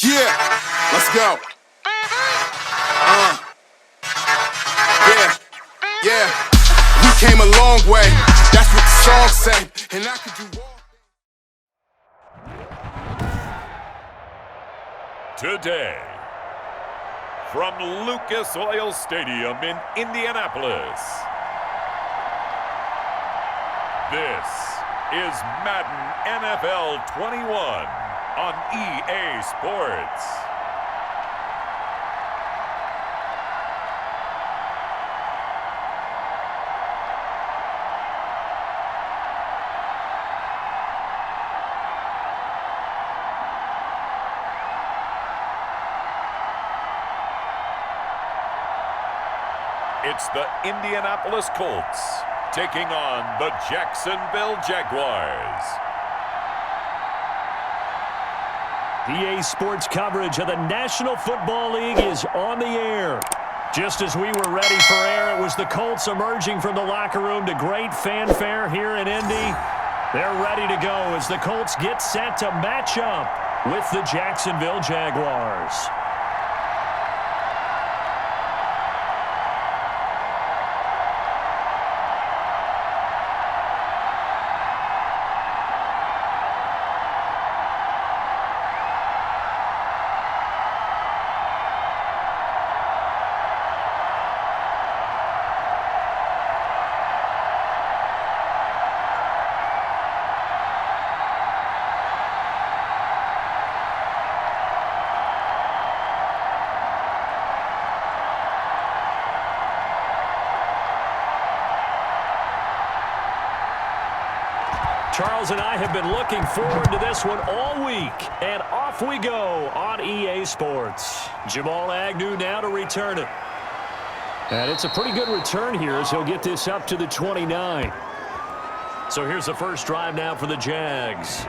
Yeah, let's go. Yeah. We came a long way. That's what the song say. And I could do all. Today, from Lucas Oil Stadium in Indianapolis, this is Madden NFL 21 on EA Sports. It's the Indianapolis Colts taking on the Jacksonville Jaguars. EA Sports coverage of the National Football League is on the air. Just as we were ready for air, it was the Colts emerging from the locker room to great fanfare here in Indy. They're ready to go as the Colts get set to match up with the Jacksonville Jaguars. Charles and I have been looking forward to this one all week, and off we go on EA Sports. Jamal Agnew now to return it. And it's a pretty good return here as he'll get this up to the 29. So here's the first drive now for the Jags.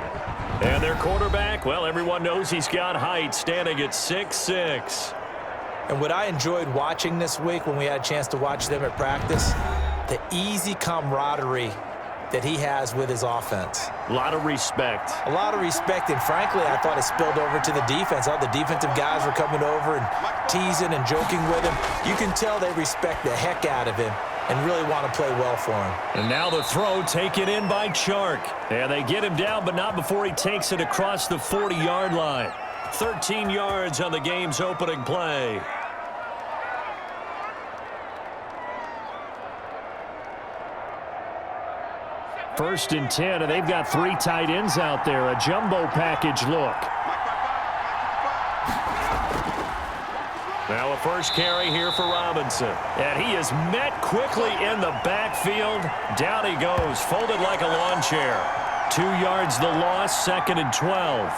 And their quarterback, well, everyone knows he's got height, standing at 6'6". And what I enjoyed watching this week when we had a chance to watch them at practice, the easy camaraderie that he has with his offense. A lot of respect. A lot of respect, and frankly, I thought it spilled over to the defense. All the defensive guys were coming over and teasing and joking with him. You can tell they respect the heck out of him and really want to play well for him. And now the throw taken in by Chark. And they get him down, but not before he takes it across the 40-yard line. 13 yards on the game's opening play. First and 10, and they've got three tight ends out there. A jumbo package look. Now a first carry here for Robinson. And he is met quickly in the backfield. Down he goes, folded like a lawn chair. 2 yards the loss, 2nd and 12.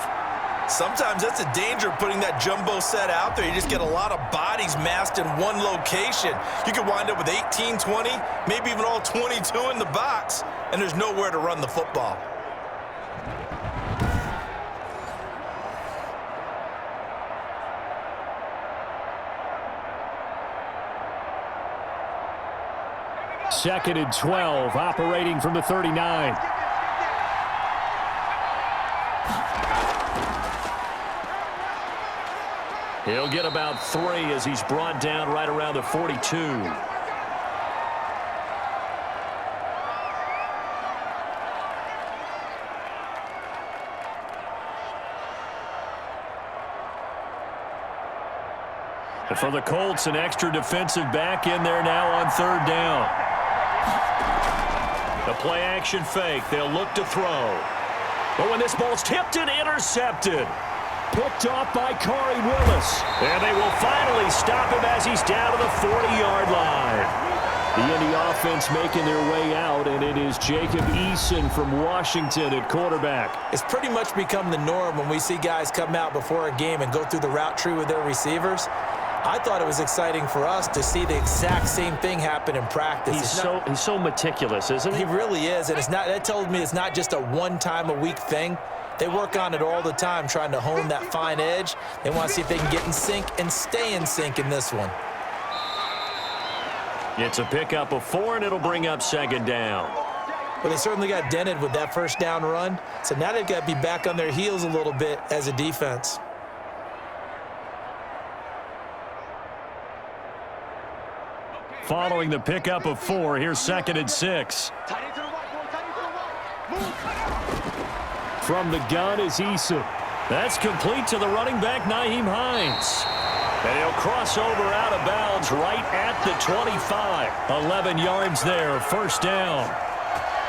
Sometimes that's a danger putting that jumbo set out there. You just get a lot of bodies massed in one location. You could wind up with 18, 20, maybe even all 22 in the box, and there's nowhere to run the football. Second and 12, operating from the 39. He'll get about 3 as he's brought down right around the 42. And for the Colts, an extra defensive back in there now on 3rd down. The play action fake. They'll look to throw. But when this ball's tipped and intercepted. Picked off by Corey Willis. And they will finally stop him as he's down to the 40-yard line. The Indy offense making their way out, and it is Jacob Eason from Washington at quarterback. It's pretty much become the norm when we see guys come out before a game and go through the route tree with their receivers. I thought it was exciting for us to see the exact same thing happen in practice. He's so meticulous, isn't he? He really is, and that tells me it's not just a one-time-a-week thing. They work on it all the time, trying to hone that fine edge. They want to see if they can get in sync and stay in sync in this one. It's a pickup of 4, and it'll bring up 2nd down. Well, they certainly got dented with that first down run, so now they've got to be back on their heels a little bit as a defense. following the pickup of 4. Here's 2nd and 6. From the gun is Eason. That's complete to the running back, Nyheim Hines. And he'll cross over out of bounds right at the 25. 11 yards there, 1st down.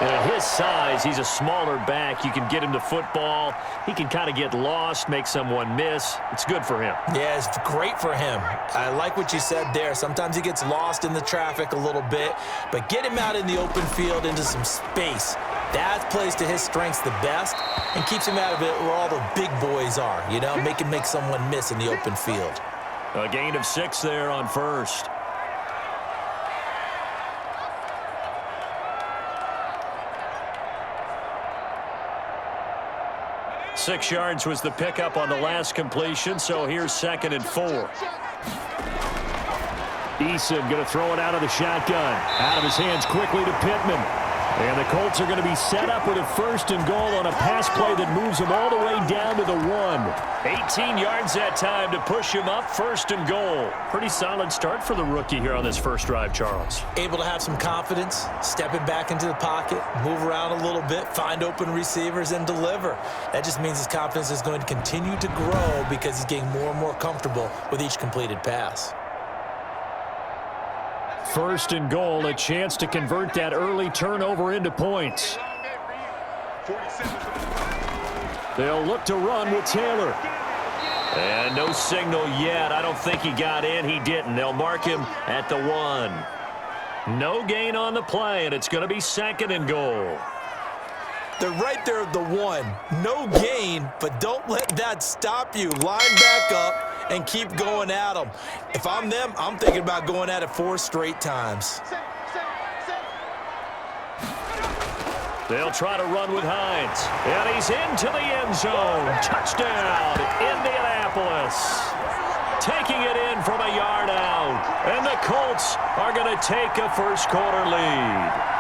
At his size, he's a smaller back. You can get him to football. He can kind of get lost, make someone miss. It's good for him. Yeah, it's great for him. I like what you said there. Sometimes he gets lost in the traffic a little bit, but get him out in the open field into some space. That plays to his strengths the best and keeps him out of it where all the big boys are, you know, make him make someone miss in the open field. A gain of 6 there on 1st. Six yards was the pickup on the last completion, so here's 2nd and 4. Eason going to throw it out of the shotgun. Out of his hands quickly to Pittman. And the Colts are going to be set up with a 1st and goal on a pass play that moves them all the way down to the 1. 18 yards that time to push him up, 1st and goal. Pretty solid start for the rookie here on this first drive, Charles. Able to have some confidence, stepping back into the pocket, move around a little bit, find open receivers, and deliver. That just means his confidence is going to continue to grow because he's getting more and more comfortable with each completed pass. 1st and goal, a chance to convert that early turnover into points. They'll look to run with Taylor. And no signal yet. I don't think he got in. He didn't. They'll mark him at the 1. No gain on the play, and it's going to be 2nd and goal. They're right there at the 1. No gain, but don't let that stop you. Line back up and keep going at them. If I'm them, I'm thinking about going at it 4 straight times. They'll try to run with Hines. And he's into the end zone. Touchdown, Indianapolis. Taking it in from a yard out. And the Colts are going to take a first-quarter lead.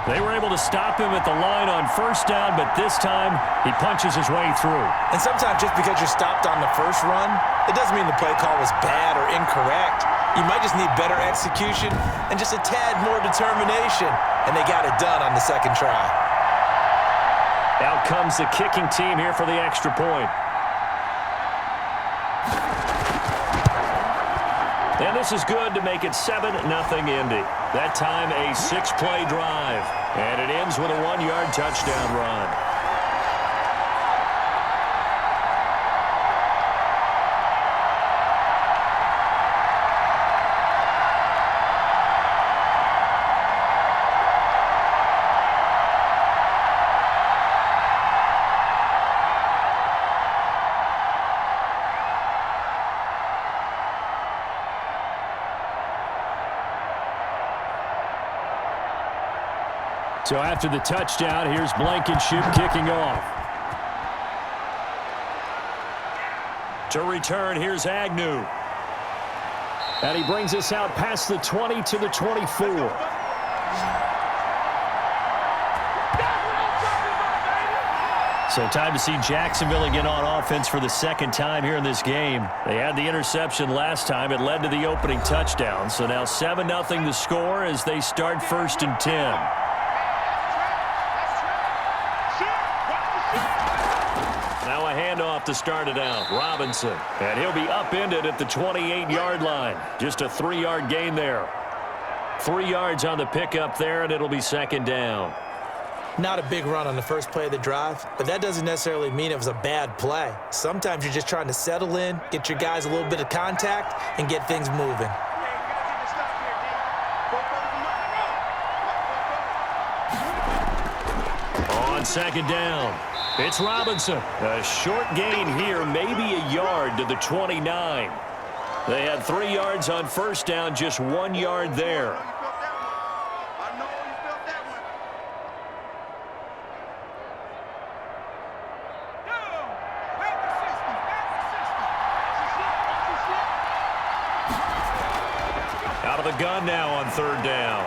They were able to stop him at the line on 1st down, but this time he punches his way through. And sometimes just because you're stopped on the first run, it doesn't mean the play call was bad or incorrect. You might just need better execution and just a tad more determination, and they got it done on the 2nd try. Out comes the kicking team here for the extra point. And this is good to make it 7-0 Indy. That time a 6-play drive. And it ends with a 1-yard touchdown run. So after the touchdown, here's Blankenship kicking off. To return, here's Agnew. And he brings us out past the 20 to the 24. So time to see Jacksonville again on offense for the 2nd time here in this game. They had the interception last time. It led to the opening touchdown. So now 7-0 the score as they start 1st and 10. Handoff to start it out. Robinson. And he'll be upended at the 28-yard line. Just a 3-yard gain there. 3 yards on the pickup there, and it'll be 2nd down. Not a big run on the first play of the drive, but that doesn't necessarily mean it was a bad play. Sometimes you're just trying to settle in, get your guys a little bit of contact, and get things moving. On 2nd down. It's Robinson. A short gain here, maybe a yard to the 29. They had 3 yards on 1st down, just 1 yard there. Out of the gun now on 3rd down.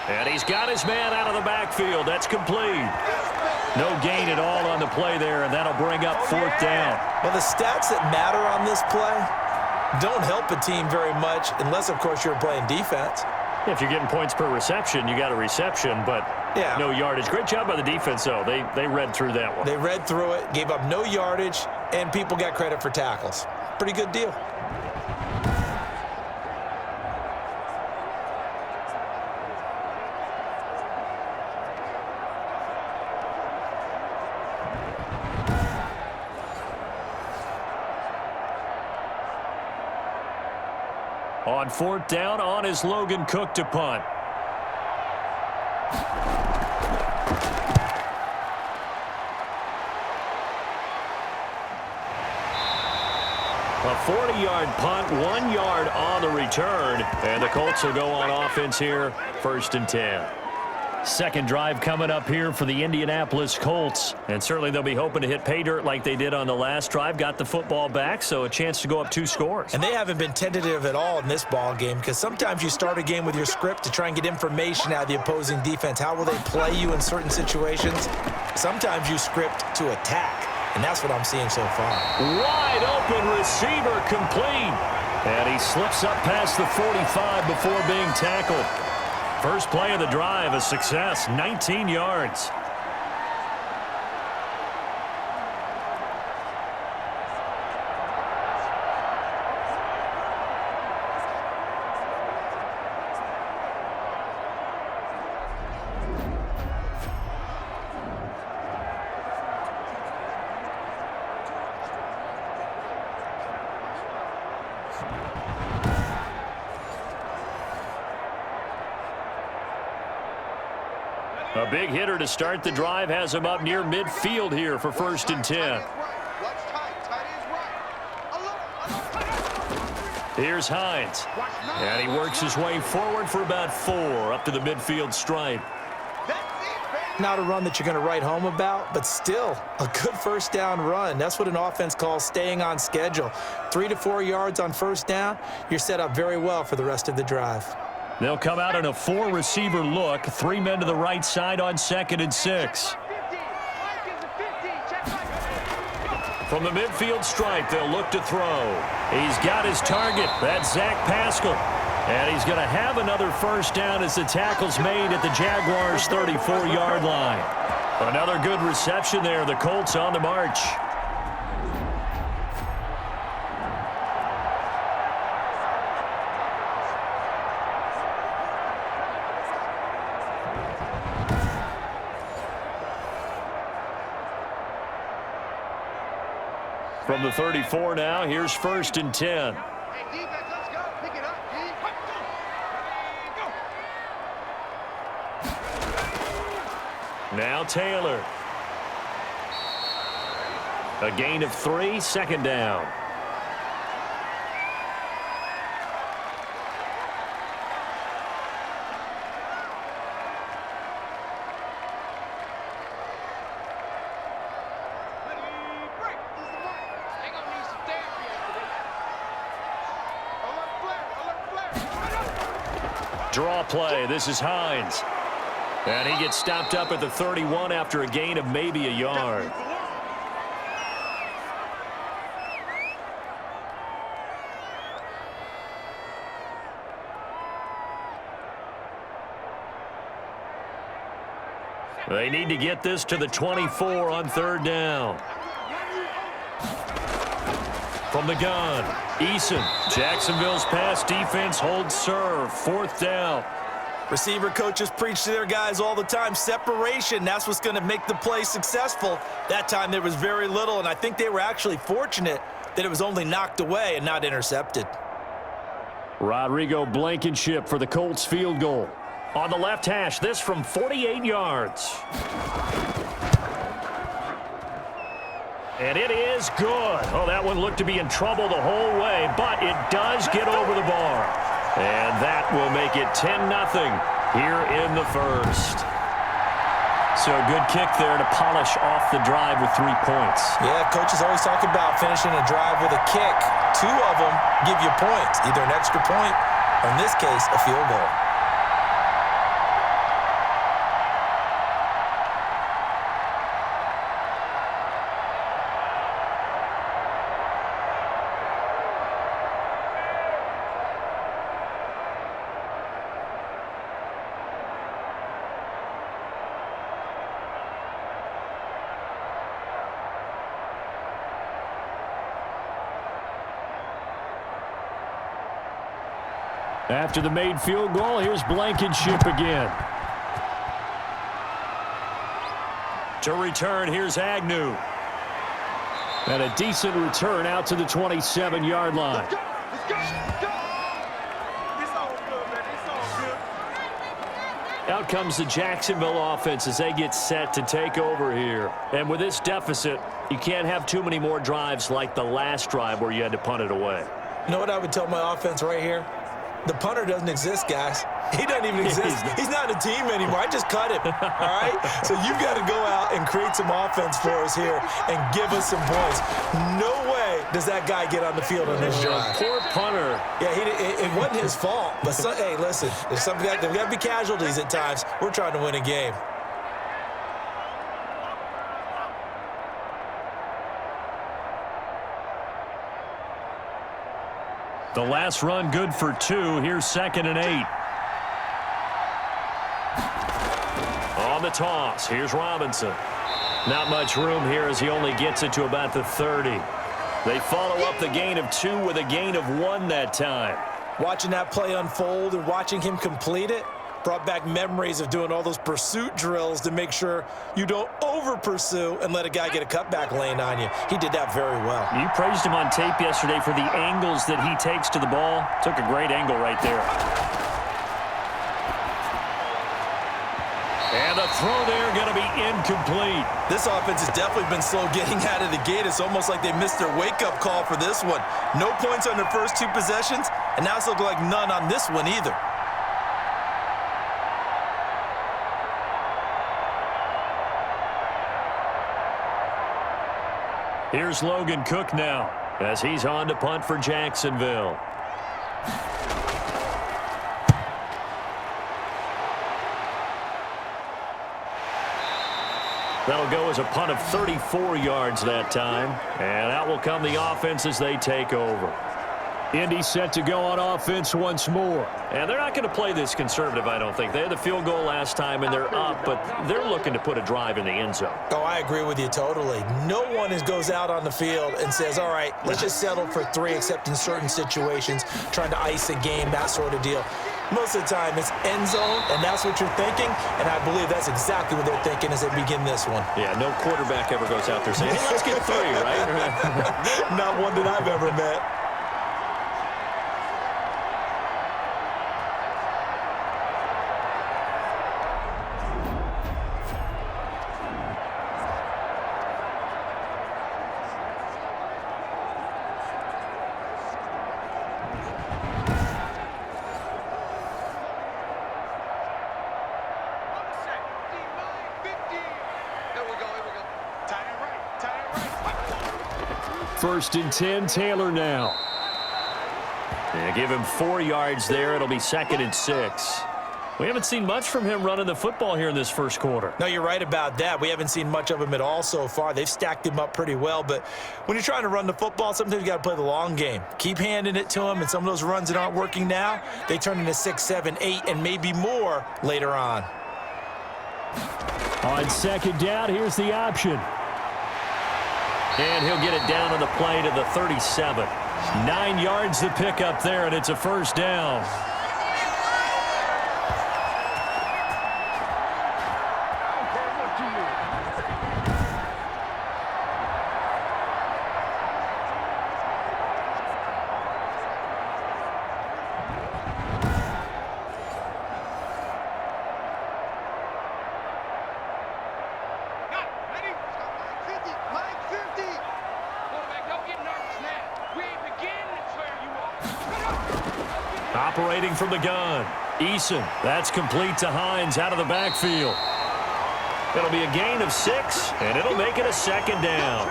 And he's got his man out of the backfield. That's complete. No gain at all on the play there, and that'll bring up 4th down. Well, the stats that matter on this play don't help a team very much unless, of course, you're playing defense. If you're getting points per reception, you got a reception, but no yardage. Great job by the defense, though. They read through that one. They read through it, gave up no yardage, and people got credit for tackles. Pretty good deal. On 4th down, on is Logan Cook to punt. A 40-yard punt, 1 yard on the return, and the Colts will go on offense here, 1st and 10. Second drive coming up here for the Indianapolis Colts, and certainly they'll be hoping to hit pay dirt like they did on the last drive. Got the football back, so a chance to go up 2 scores. And they haven't been tentative at all in this ball game, because sometimes you start a game with your script to try and get information out of the opposing defense. How will they play you in certain situations? Sometimes you script to attack, and that's what I'm seeing so far. Wide open receiver complete, and he slips up past the 45 before being tackled. First play of the drive, a success, 19 yards. A big hitter to start the drive has him up near midfield here for 1st and 10. Here's Hines. And he works his way forward for about 4 up to the midfield stripe. Not a run that you're going to write home about, but still a good 1st down run. That's what an offense calls staying on schedule. 3 to 4 yards on 1st down, you're set up very well for the rest of the drive. They'll come out in a 4-receiver look. 3 men to the right side on 2nd and 6. From the midfield stripe, they'll look to throw. He's got his target. That's Zach Pascal. And he's going to have another 1st down as the tackle's made at the Jaguars' 34-yard line. Another good reception there. The Colts on the march. From the 34 now, here's 1st and 10. Hey, defense, let's go. Pick it up, D. Go. Now Taylor. A gain of 3, 2nd down. Draw play. This is Hines. And he gets stopped up at the 31 after a gain of maybe a yard. They need to get this to the 24 on 3rd down. From the gun, Eason. Jacksonville's pass defense holds serve. 4th down. Receiver coaches preach to their guys all the time. Separation, that's what's going to make the play successful. That time there was very little, and I think they were actually fortunate that it was only knocked away and not intercepted. Rodrigo Blankenship for the Colts field goal. On the left hash, this from 48 yards. And it is good. Oh, that one looked to be in trouble the whole way, but it does get over the bar. And that will make it 10-0 here in the 1st. So a good kick there to polish off the drive with 3 points. Yeah, coaches always talk about finishing a drive with a kick. 2 of them give you points, either an extra point or, in this case, a field goal. After the made field goal, here's Blankenship again. To return, here's Agnew. And a decent return out to the 27-yard line. Let's go. Let's go. It's all good, man. It's all good. Out comes the Jacksonville offense as they get set to take over here. And with this deficit, you can't have too many more drives like the last drive where you had to punt it away. You know what I would tell my offense right here? The punter doesn't exist, guys. He doesn't even exist. He's not a team anymore. I just cut him, all right? So you've got to go out and create some offense for us here and give us some points. No way does that guy get on the field on this drive. Poor punter. Yeah, it wasn't his fault. But, hey, listen, there's got to be casualties at times. We're trying to win a game. The last run good for 2. Here's 2nd and 8. On the toss, here's Robinson. Not much room here as he only gets it to about the 30. They follow up the gain of 2 with a gain of 1 that time. Watching that play unfold and watching him complete it brought back memories of doing all those pursuit drills to make sure you don't over-pursue and let a guy get a cutback lane on you. He did that very well. You praised him on tape yesterday for the angles that he takes to the ball. Took a great angle right there. And the throw there going to be incomplete. This offense has definitely been slow getting out of the gate. It's almost like they missed their wake-up call for this one. No points on their first 2 possessions, and now it's looking like none on this one either. Here's Logan Cook now as he's on to punt for Jacksonville. That'll go as a punt of 34 yards that time. And out will come the offense as they take over. Indy set to go on offense once more. And they're not going to play this conservative, I don't think. They had the field goal last time, and they're up, but they're looking to put a drive in the end zone. Oh, I agree with you totally. No one goes out on the field and says, all right, let's just settle for 3, except in certain situations, trying to ice a game, that sort of deal. Most of the time, it's end zone, and that's what you're thinking, and I believe that's exactly what they're thinking as they begin this one. Yeah, no quarterback ever goes out there saying, hey, let's get 3, right? Not one that I've ever met. First and 10, Taylor now. Yeah, give him 4 yards there. It'll be 2nd and 6. We haven't seen much from him running the football here in this first quarter. No, you're right about that. We haven't seen much of him at all so far. They've stacked him up pretty well, but when you're trying to run the football, sometimes you got to play the long game. Keep handing it to him, and some of those runs that aren't working now, they turn into 6, 7, 8, and maybe more later on. On 2nd down, here's the option. And he'll get it down on the play to the 37. 9 yards to pick up there, and it's a first down. Operating from the gun. Eason. That's complete to Hines out of the backfield. It'll be a gain of 6, and it'll make it a 2nd down.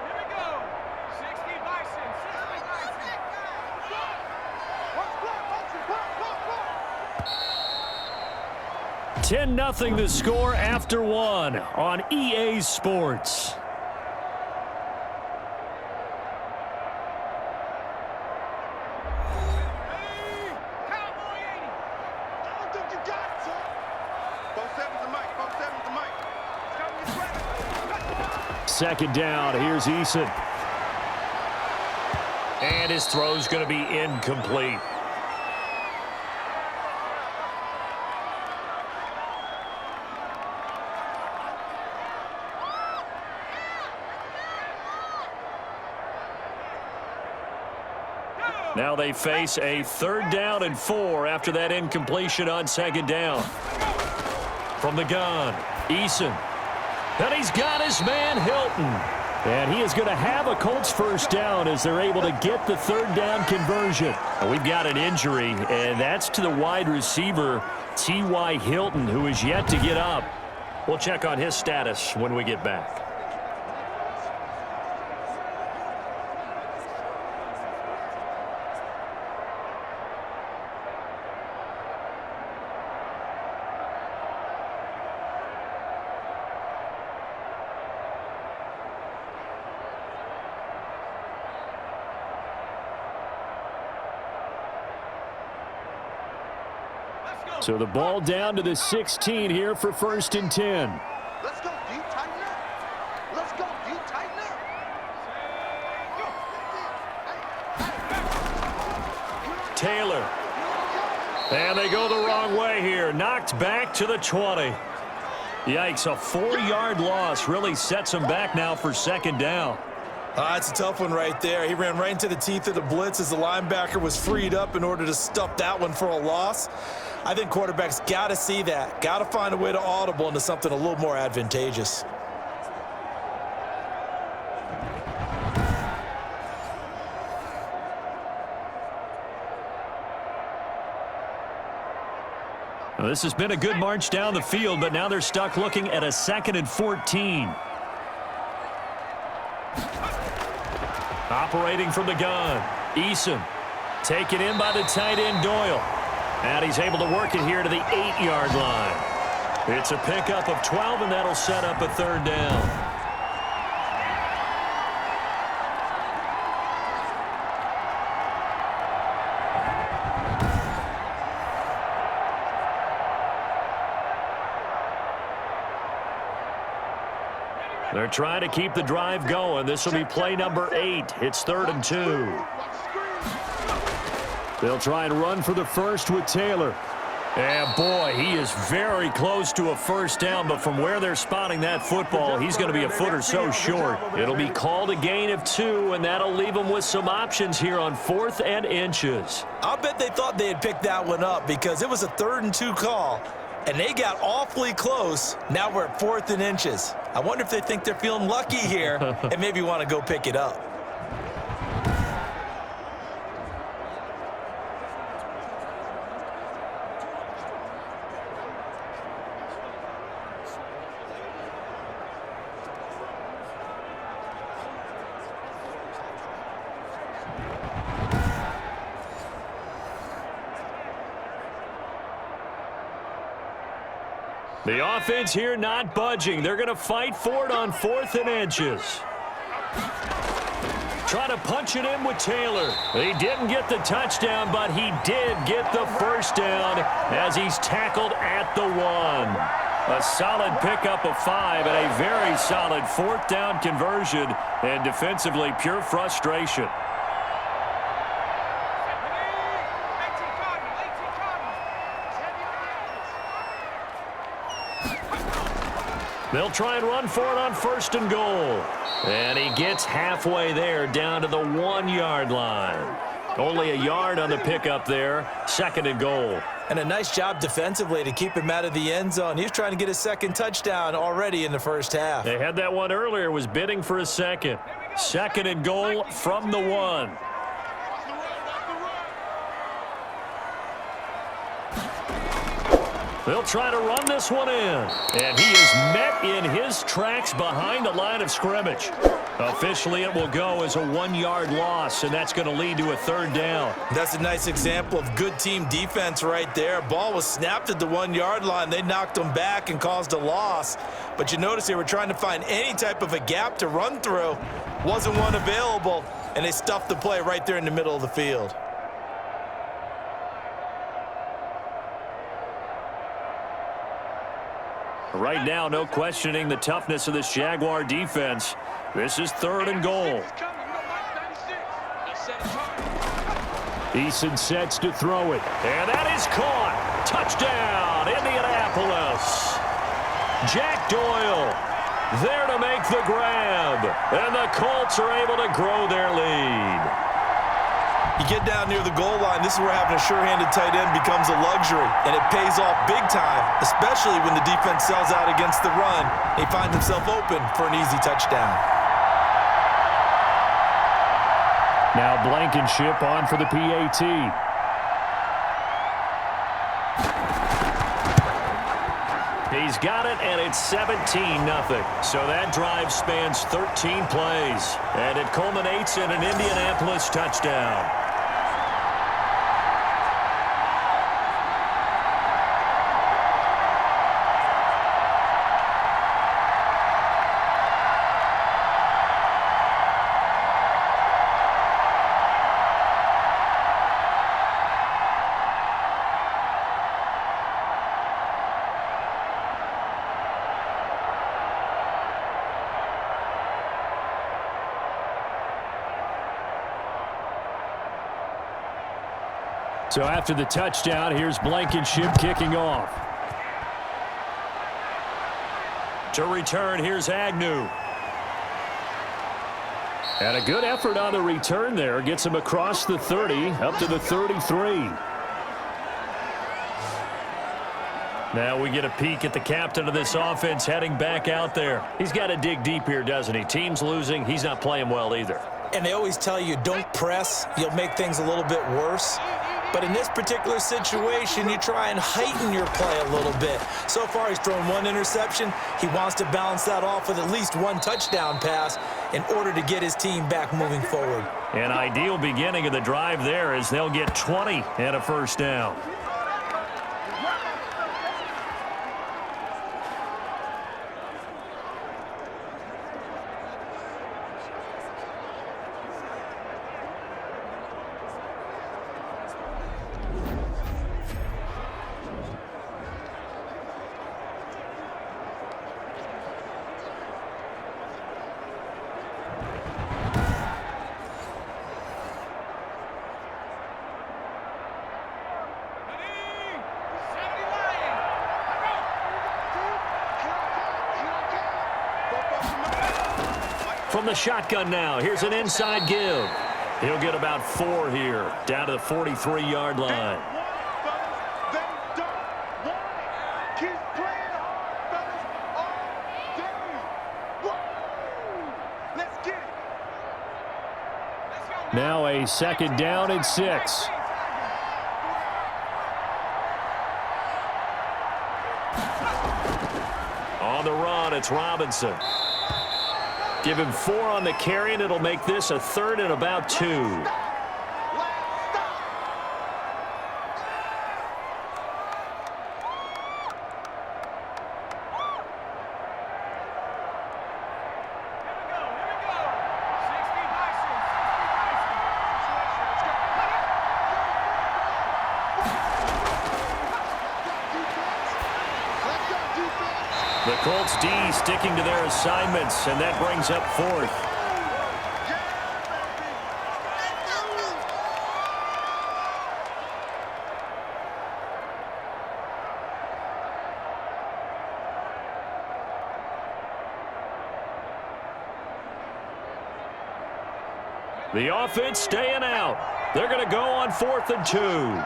Here we go. 60 Bison. 10-0 the score after 1 on EA Sports. second down. Here's Eason. And his throw's going to be incomplete. Now they face a 3rd down and 4 after that incompletion on second down. From the gun, Eason. And he's got his man, Hilton. And he is going to have a Colts first down as they're able to get the 3rd down conversion. And we've got an injury, and that's to the wide receiver, T.Y. Hilton, who is yet to get up. We'll check on his status when we get back. So the ball down to the 16 here for 1st and 10. Let's go, deep, tighten up. Let's go, deep, tighten up. Taylor. And they go the wrong way here. Knocked back to the 20. Yikes, a 4-yard loss really sets him back now for 2nd down. It's a tough one right there. He ran right into the teeth of the blitz as the linebacker was freed up in order to stuff that one for a loss. I think quarterbacks got to see that. Got to find a way to audible into something a little more advantageous. Well, this has been a good march down the field, but now they're stuck looking at a 2nd and 14. Operating from the gun, Eason. Taken in by the tight end, Doyle. And he's able to work it here to the 8-yard line. It's a pickup of 12, and that'll set up a 3rd down. They're trying to keep the drive going. This will be play number 8. It's 3rd and 2. They'll try and run for the first with Taylor. And boy, he is very close to a first down, but from where they're spotting that football, he's going to be a foot or so short. It'll be called a gain of 2, and that'll leave them with some options here on 4th and inches. I'll bet they thought they had picked that one up because it was a 3rd and 2 call, and they got awfully close. Now we're at 4th and inches. I wonder if they think they're feeling lucky here and maybe want to go pick it up. The offense here not budging. They're going to fight for it on 4th and inches. Try to punch it in with Taylor. He didn't get the touchdown, but he did get the first down as he's tackled at the 1. A solid pickup of 5 and a very solid 4th down conversion, and defensively pure frustration. They'll try and run for it on 1st and goal. And he gets halfway there down to the 1-yard line. Only a yard on the pickup there. 2nd and goal. And a nice job defensively to keep him out of the end zone. He was trying to get his 2nd touchdown already in the first half. They had that one earlier, was bidding for a 2nd. 2nd and goal from the 1. They'll try to run this one in. And he is met in his tracks behind the line of scrimmage. Officially, it will go as a 1-yard loss, and that's going to lead to a 3rd down. That's a nice example of good team defense right there. Ball was snapped at the 1-yard line. They knocked him back and caused a loss. But you notice they were trying to find any type of a gap to run through. Wasn't one available, and they stuffed the play right there in the middle of the field. Right now, no questioning the toughness of this Jaguar defense. This is 3rd and goal. Eason sets to throw it, and that is caught. Touchdown, Indianapolis. Jack Doyle there to make the grab, and the Colts are able to grow their lead. You get down near the goal line, this is where having a sure-handed tight end becomes a luxury, and it pays off big time, especially when the defense sells out against the run. He finds himself open for an easy touchdown. Now Blankenship on for the PAT. He's got it, and it's 17-0. So that drive spans 13 plays, and it culminates in an Indianapolis touchdown. So after the touchdown, here's Blankenship kicking off. To return, here's Agnew. And a good effort on the return there. Gets him across the 30, up to the 33. Now we get a peek at the captain of this offense heading back out there. He's got to dig deep here, doesn't he? Team's losing. He's not playing well either. And they always tell you, don't press. You'll make things a little bit worse. But in this particular situation, you try and heighten your play a little bit. So far, he's thrown 1 interception. He wants to balance that off with at least 1 touchdown pass in order to get his team back moving forward. An ideal beginning of the drive there as they'll get 20 and a first down. From the shotgun now, here's an inside give. He'll get about 4 here, down to the 43-yard line. Now a 2nd down and 6. On the run, it's Robinson. Give him 4 on the carry, and it'll make this a 3rd and about 2. The Colts D sticking to their assignments, and that brings up 4th. The offense staying out. They're going to go on 4th and 2.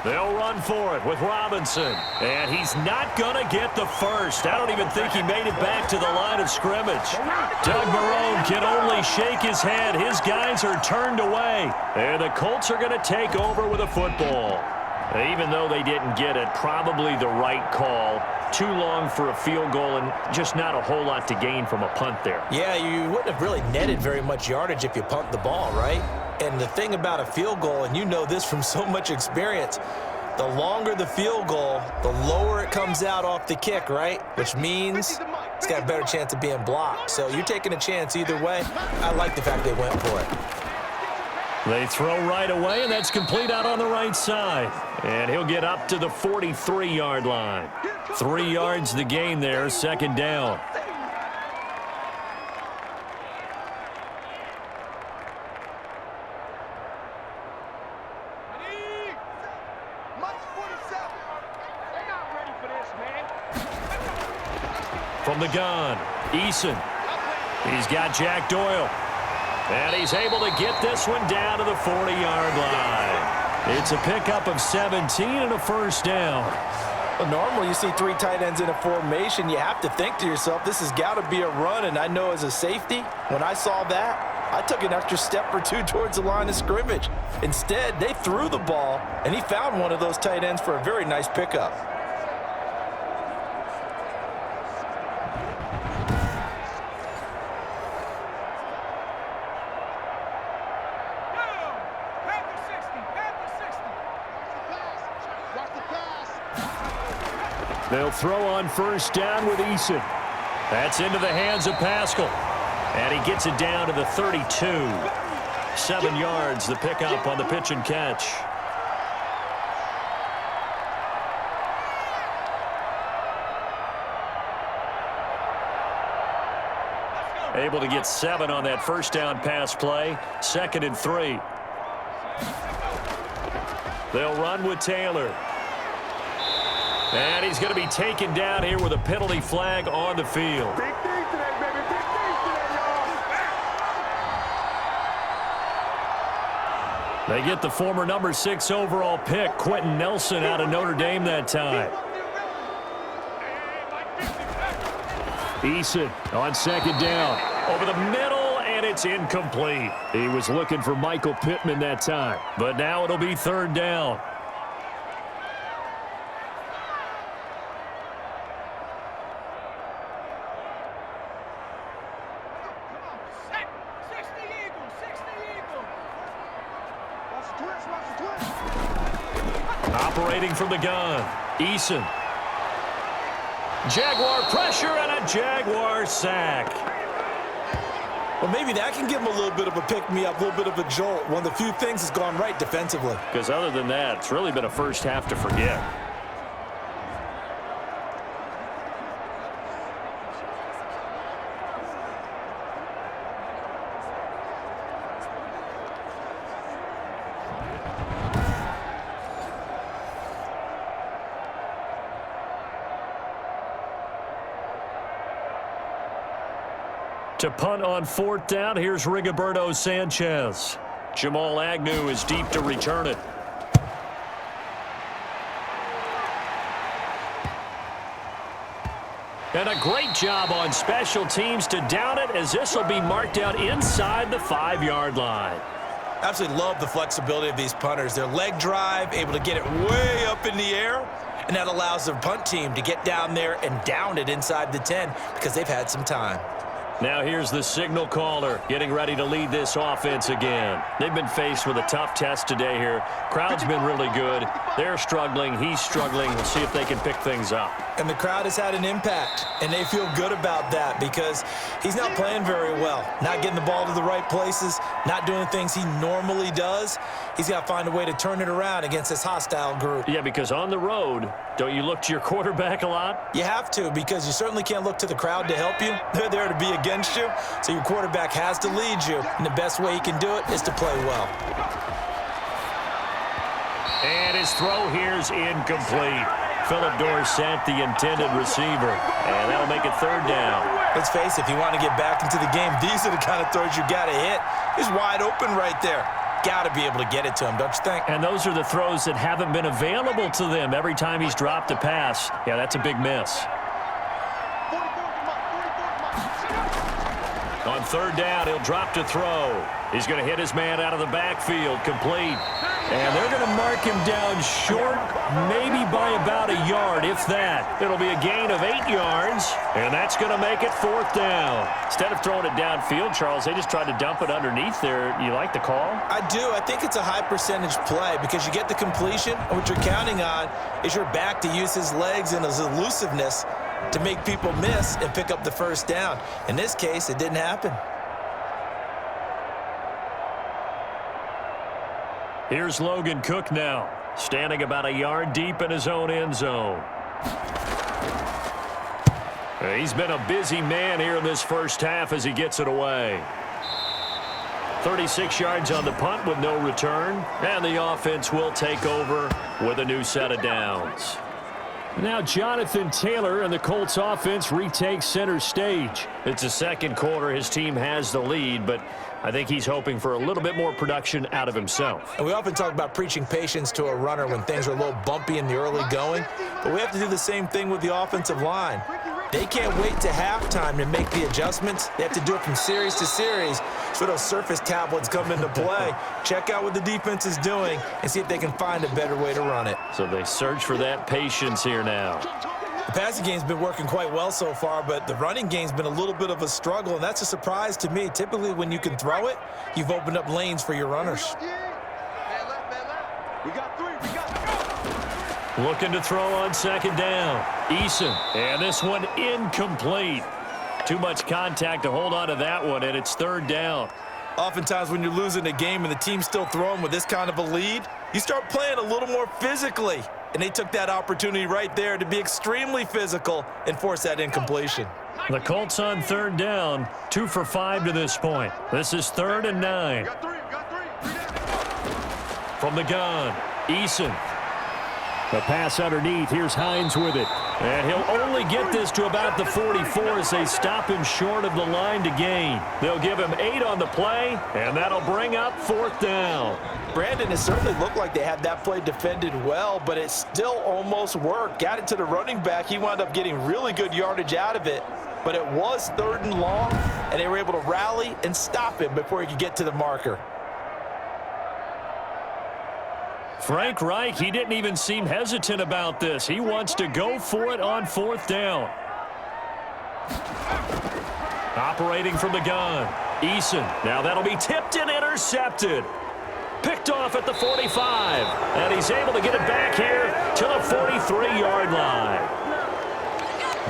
They'll run for it with Robinson. And he's not going to get the first. I don't even think he made it back to the line of scrimmage. Doug Marrone can only shake his head. His guys are turned away. And the Colts are going to take over with a football. Even though they didn't get it, probably the right call. Too long for a field goal and just not a whole lot to gain from a punt there. Yeah, you wouldn't have really netted very much yardage if you pumped the ball, right? And the thing about a field goal, and you know this from so much experience, the longer the field goal, the lower it comes out off the kick, right? Which means it's got a better chance of being blocked. So you're taking a chance either way. I like the fact they went for it. They throw right away, and that's complete out on the right side. And he'll get up to the 43-yard line. 3 yards the gain there, second down. From the gun, Eason. He's got Jack Doyle. And he's able to get this one down to the 40-yard line. It's a pickup of 17 and a first down. Well, normally you see 3 tight ends in a formation. You have to think to yourself, this has got to be a run. And I know as a safety, when I saw that, I took an extra step or 2 towards the line of scrimmage. Instead, they threw the ball, and he found one of those tight ends for a very nice pickup. They'll throw on first down with Eason. That's into the hands of Pascal. And he gets it down to the 32. 7 yards, the pickup on the pitch and catch. Able to get 7 on that first down pass play. 2nd and 3. They'll run with Taylor. And he's going to be taken down here with a penalty flag on the field. Big things today, baby. Big things today, y'all. They get the former number 6 overall pick, Quentin Nelson, out of Notre Dame that time. Eason on second down. Over the middle, and it's incomplete. He was looking for Michael Pittman that time. But now it'll be 3rd down. Operating from the gun, Eason. Jaguar pressure and a Jaguar sack. Well, maybe that can give him a little bit of a pick-me-up, a little bit of a jolt. One of the few things that's gone right defensively. Because other than that, it's really been a first half to forget. To punt on 4th down, here's Rigoberto Sanchez. Jamal Agnew is deep to return it. And a great job on special teams to down it, as this will be marked out inside the 5-yard line. Absolutely love the flexibility of these punters. Their leg drive, able to get it way up in the air, and that allows their punt team to get down there and down it inside the 10 because they've had some time. Now here's the signal caller getting ready to lead this offense again. They've been faced with a tough test today here. Crowd's been really good. They're struggling. He's struggling. We'll see if they can pick things up. And the crowd has had an impact, and they feel good about that because he's not playing very well. Not getting the ball to the right places, not doing things he normally does. He's got to find a way to turn it around against this hostile group. Yeah, because on the road, don't you look to your quarterback a lot? You have to, because you certainly can't look to the crowd to help you. They're there to be against you, so your quarterback has to lead you, and the best way he can do it is to play well. And his throw here's incomplete. Philip Dorsett, the intended receiver, and that'll make it 3rd down. Let's face it, if you want to get back into the game, these are the kind of throws you got to hit. He's wide open right there. Got to be able to get it to him, don't you think? And those are the throws that haven't been available to them every time he's dropped a pass. Yeah, that's a big miss. On 3rd down, he'll drop to throw. He's going to hit his man out of the backfield, complete. And they're going to mark him down short, maybe by about a yard, if that. It'll be a gain of 8 yards, and that's going to make it 4th down. Instead of throwing it downfield, Charles, they just tried to dump it underneath there. You like the call? I do. I think it's a high-percentage play because you get the completion, and what you're counting on is your back to use his legs and his elusiveness to make people miss and pick up the first down. In this case, it didn't happen. Here's Logan Cook now, standing about a yard deep in his own end zone. He's been a busy man here in this first half as he gets it away. 36 yards on the punt with no return, and the offense will take over with a new set of downs. Now Jonathan Taylor and the Colts offense retakes center stage. It's the second quarter. His team has the lead, but I think he's hoping for a little bit more production out of himself. And we often talk about preaching patience to a runner when things are a little bumpy in the early going, but we have to do the same thing with the offensive line. They can't wait to halftime to make the adjustments. They have to do it from series to series so those surface tablets come into play. Check out what the defense is doing and see if they can find a better way to run it. So they search for that patience here now. The passing game's been working quite well so far, but the running game's been a little bit of a struggle, and that's a surprise to me. Typically, when you can throw it, you've opened up lanes for your runners. We got three. Looking to throw on second down. Eason, and this one incomplete. Too much contact to hold on to that one, and it's third down. Oftentimes when you're losing a game and the team's still throwing with this kind of a lead, you start playing a little more physically. And they took that opportunity right there to be extremely physical and force that incompletion. The Colts on third down, 2 for 5 to this point. This is 3rd and 9. From the gun, Eason. The pass underneath. Here's Hines with it. And he'll only get this to about the 44 as they stop him short of the line to gain. They'll give him 8 on the play, and that'll bring up 4th down. Brandon, it certainly looked like they had that play defended well, but it still almost worked. Got it to the running back. He wound up getting really good yardage out of it, but it was 3rd and long, and they were able to rally and stop him before he could get to the marker. Frank Reich, he didn't even seem hesitant about this. He wants to go for it on 4th down. Operating from the gun, Eason. Now that'll be tipped and intercepted. Picked off at the 45. And he's able to get it back here to the 43-yard line.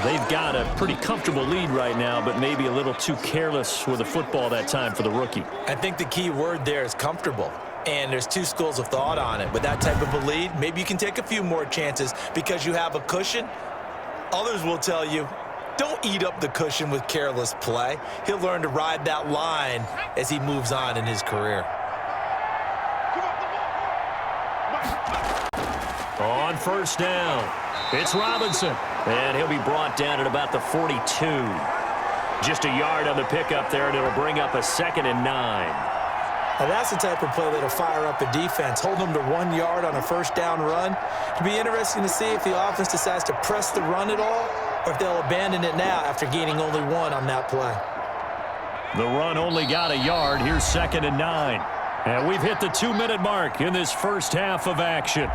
They've got a pretty comfortable lead right now, but maybe a little too careless with the football that time for the rookie. I think the key word there is comfortable. And there's 2 schools of thought on it. With that type of a lead, maybe you can take a few more chances because you have a cushion. Others will tell you, don't eat up the cushion with careless play. He'll learn to ride that line as he moves on in his career. On 1st down, it's Robinson. And he'll be brought down at about the 42. Just a yard on the pickup there, and it'll bring up a 2nd and 9. Now that's the type of play that'll fire up a defense. Hold them to 1 yard on a 1st down run. It'll be interesting to see if the offense decides to press the run at all or if they'll abandon it now after gaining only 1 on that play. The run only got a yard. Here's 2nd and 9. And we've hit the 2-minute mark in this first half of action.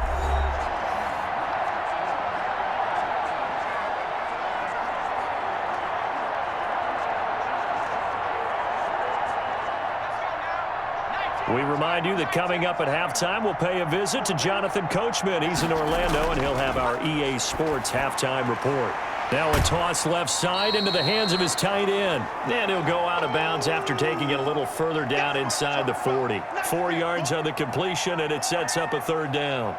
We remind you that coming up at halftime, we'll pay a visit to Jonathan Coachman. He's in Orlando, and he'll have our EA Sports halftime report. Now a toss left side into the hands of his tight end. And he'll go out of bounds after taking it a little further down inside the 40. 4 yards on the completion, and it sets up a 3rd down.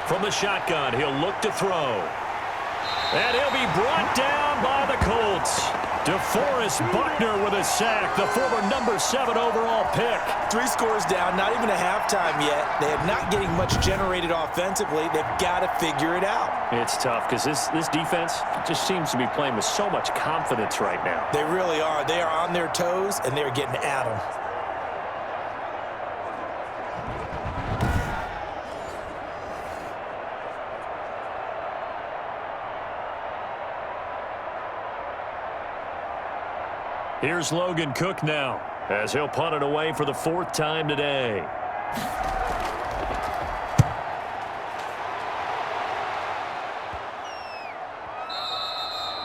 From the shotgun, he'll look to throw. And he'll be brought down by the Colts. DeForest Buckner with a sack, the former number 7 overall pick. 3 scores down, not even a halftime yet. They are not getting much generated offensively. They've got to figure it out. It's tough because this defense just seems to be playing with so much confidence right now. They really are. They are on their toes, and they're getting at them. Here's Logan Cook now as he'll punt it away for the 4th time today.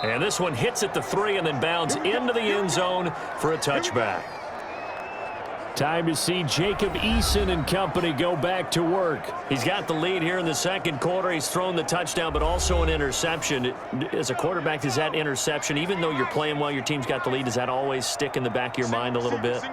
And this one hits at the 3 and then bounds into the end zone for a touchback. Time to see Jacob Eason and company go back to work. He's got the lead here in the second quarter. He's thrown the touchdown, but also an interception. As a quarterback, does that interception, even though you're playing well, your team's got the lead, does that always stick in the back of your mind a little bit?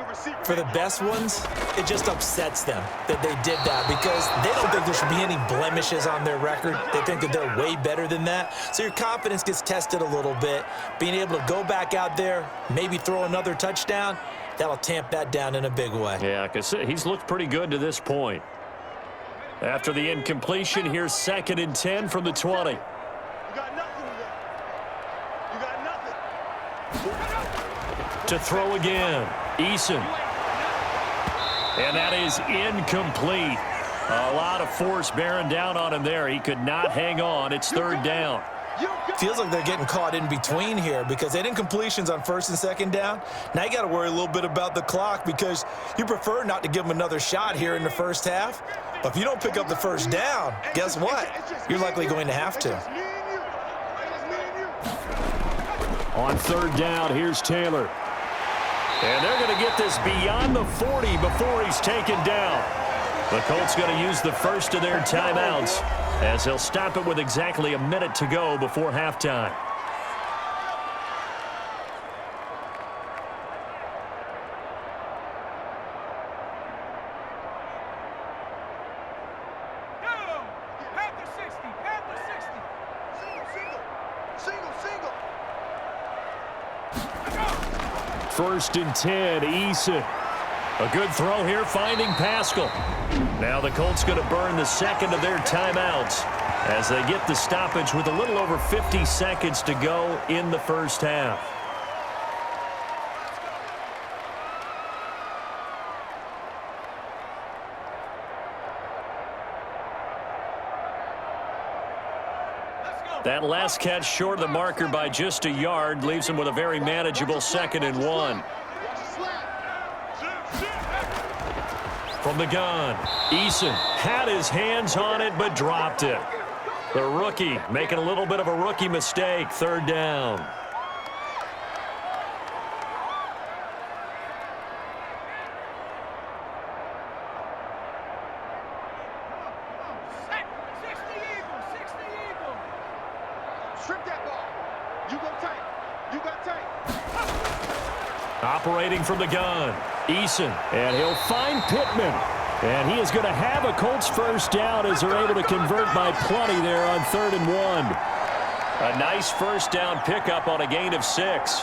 For the best ones, it just upsets them that they did that because they don't think there should be any blemishes on their record. They think that they're way better than that. So your confidence gets tested a little bit. Being able to go back out there, maybe throw another touchdown, that'll tamp that down in a big way. Yeah, because he's looked pretty good to this point. After the incompletion, here's 2nd and 10 from the 20. You got nothing today. You got nothing. To throw again, Eason. And that is incomplete. A lot of force bearing down on him there. He could not hang on. It's 3rd down. Feels like they're getting caught in between here because they had incompletions on 1st and 2nd down. Now you got to worry a little bit about the clock because you prefer not to give them another shot here in the first half. But if you don't pick up the 1st down, guess what? You're likely going to have to. On 3rd down, here's Taylor. And they're going to get this beyond the 40 before he's taken down. The Colts going to use the first of their timeouts as they'll stop it with exactly a minute to go before halftime. First and 10, Eason. A good throw here, finding Pascal. Now the Colts going to burn the second of their timeouts as they get the stoppage with a little over 50 seconds to go in the first half. That last catch short of the marker by just a yard leaves him with a very manageable 2nd and 1. From the gun, Eason had his hands on it but dropped it. The rookie making a little bit of a rookie mistake, 3rd down. Operating from the gun, Eason, and he'll find Pittman. And he is going to have a Colts 1st down as they're able to convert by plenty there on 3rd and 1. A nice 1st down pickup on a gain of 6.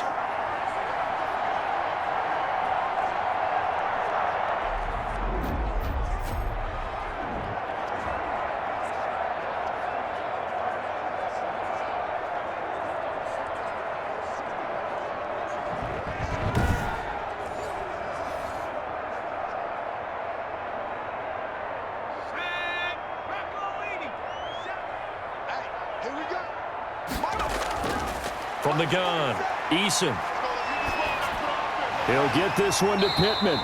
From the gun, Eason. He'll get this one to Pittman.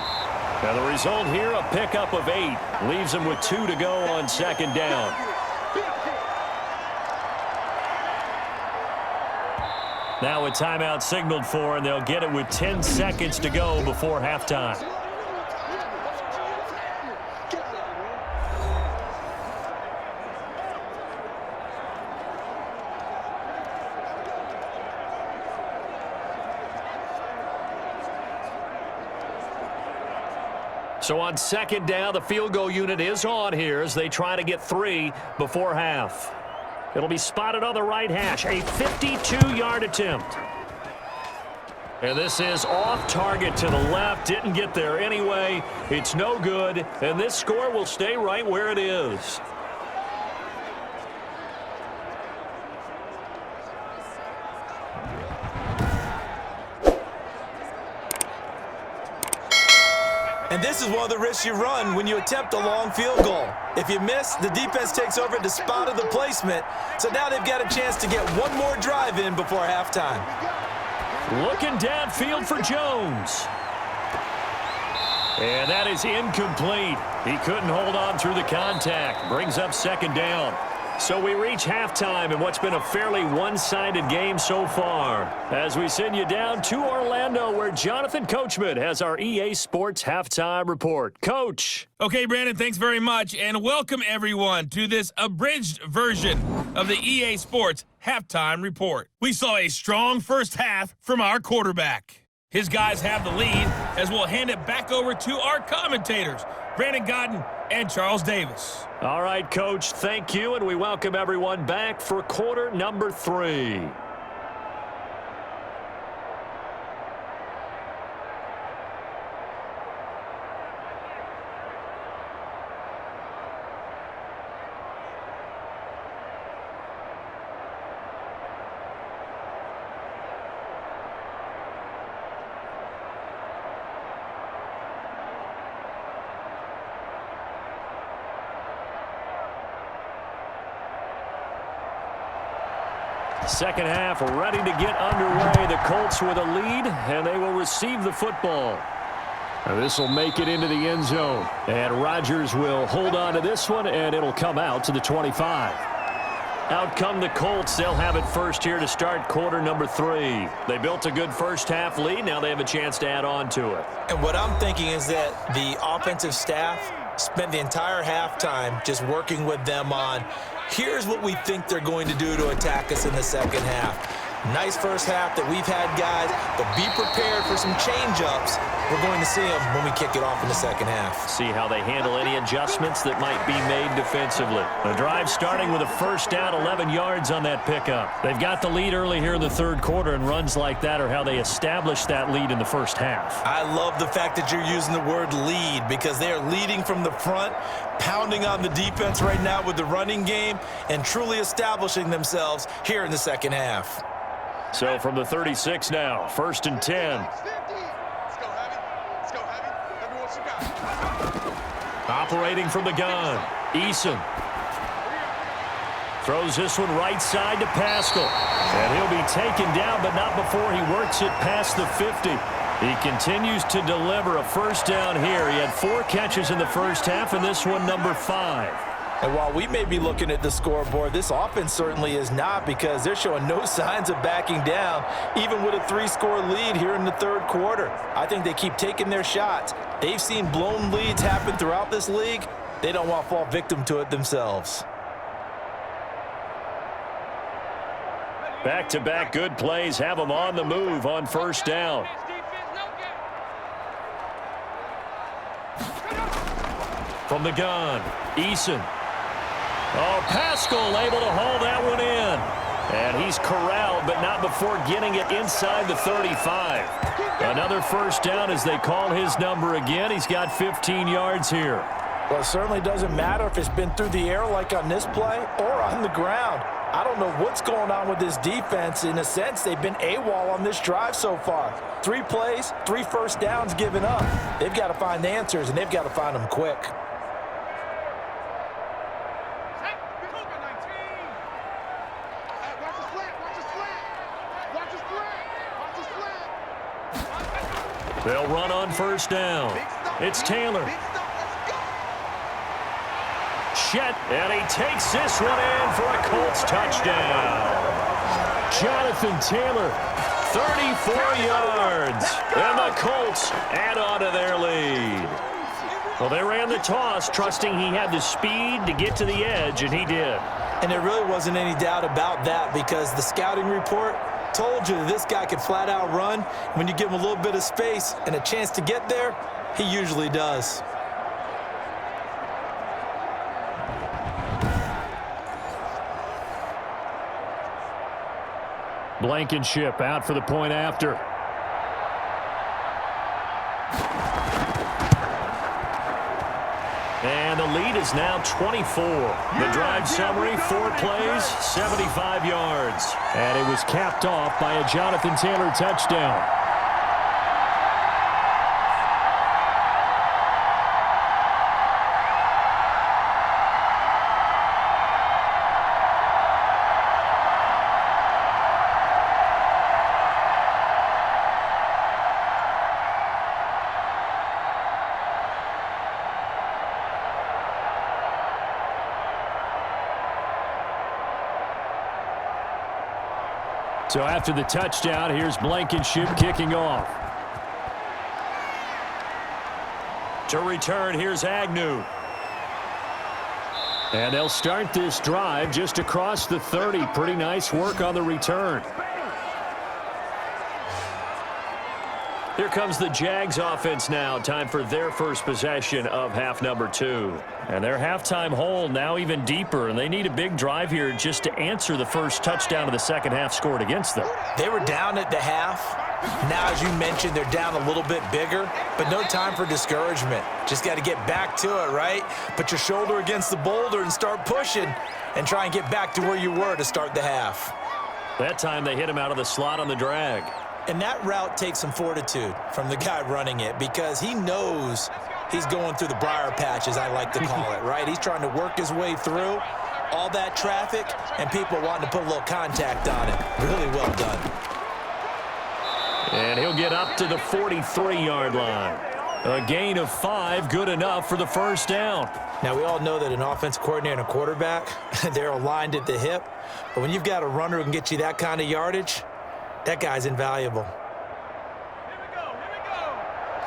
And the result here, a pickup of 8. Leaves him with 2 to go on 2nd down. Now a timeout signaled for, and they'll get it with 10 seconds to go before halftime. So on 2nd down, the field goal unit is on here as they try to get 3 before half. It'll be spotted on the right hash, a 52-yard attempt. And this is off target to the left, didn't get there anyway. It's no good, and this score will stay right where it is. And this is one of the risks you run when you attempt a long field goal. If you miss, the defense takes over at the spot of the placement. So now they've got a chance to get one more drive in before halftime. Looking downfield for Jones. And that is incomplete. He couldn't hold on through the contact. Brings up 2nd down. So we reach halftime in what's been a fairly one-sided game so far. As we send you down to Orlando, where Jonathan Coachman has our EA Sports Halftime Report. Coach. Okay, Brandon, thanks very much, and welcome everyone to this abridged version of the EA Sports Halftime Report. We saw a strong first half from our quarterback. His guys have the lead, as we'll hand it back over to our commentators, Brandon Godden and Charles Davis. All right, Coach, thank you, and we welcome everyone back for quarter number 3. Second half ready to get underway. The Colts with a lead, and they will receive the football. This will make it into the end zone. And Rodgers will hold on to this one, and it'll come out to the 25. Out come the Colts. They'll have it first here to start quarter number 3. They built a good first half lead. Now they have a chance to add on to it. And what I'm thinking is that the offensive staff spent the entire halftime just working with them on, here's what we think they're going to do to attack us in the second half. Nice first half that we've had, guys, but be prepared for some change-ups. We're going to see them when we kick it off in the second half. See how they handle any adjustments that might be made defensively. The drive starting with a first down, 11 yards on that pickup. They've got the lead early here in the third quarter, and runs like that are how they establish that lead in the first half. I love the fact that you're using the word lead, because they are leading from the front, pounding on the defense right now with the running game, and truly establishing themselves here in the second half. So from the 36 now, 1st and 10. Let's go, Heavy. Let's go, Heavy. Everyone, you got it. Operating from the gun, Eason. Throws this one right side to Pascal. And he'll be taken down, but not before he works it past the 50. He continues to deliver a first down here. He had 4 catches in the first half, and this one number 5. And while we may be looking at the scoreboard, this offense certainly is not, because they're showing no signs of backing down, even with a 3-score lead here in the third quarter. I think they keep taking their shots. They've seen blown leads happen throughout this league. They don't want to fall victim to it themselves. Back-to-back good plays have them on the move on first down. From the gun, Eason. Oh, Pascal able to haul that one in. And he's corralled, but not before getting it inside the 35. Another first down as they call his number again. He's got 15 yards here. Well, it certainly doesn't matter if it's been through the air like on this play or on the ground. I don't know what's going on with this defense. In a sense, they've been AWOL on this drive so far. 3 plays, 3 first downs given up. They've got to find answers, and they've got to find them quick. They'll run on first down. It's Taylor. Chet, and he takes this one in for a Colts touchdown. Jonathan Taylor, 34 yards. And the Colts add on to their lead. Well, they ran the toss, trusting he had the speed to get to the edge, and he did. And there really wasn't any doubt about that, because the scouting report told you that this guy could flat out run. When you give him a little bit of space and a chance to get there, he usually does. Blankenship out for the point after. And the lead is now 24. The drive summary, 4 plays, 75 yards. And it was capped off by a Jonathan Taylor touchdown. So after the touchdown, here's Blankenship kicking off. To return, here's Agnew. And they'll start this drive just across the 30. Pretty nice work on the return. Here comes the Jags offense now. Time for their first possession of half number 2. And their halftime hole now even deeper, and they need a big drive here just to answer the first touchdown of the second half scored against them. They were down at the half. Now, as you mentioned, they're down a little bit bigger, but no time for discouragement. Just got to get back to it, right? Put your shoulder against the boulder and start pushing and try and get back to where you were to start the half. That time they hit him out of the slot on the drag. And that route takes some fortitude from the guy running it because he knows he's going through the briar patch, as I like to call it, right? He's trying to work his way through all that traffic and people wanting to put a little contact on it. Really well done. And he'll get up to the 43-yard line. A gain of 5, good enough for the first down. Now, we all know that an offensive coordinator and a quarterback, they're aligned at the hip. But when you've got a runner who can get you that kind of yardage, that guy's invaluable. Here we go.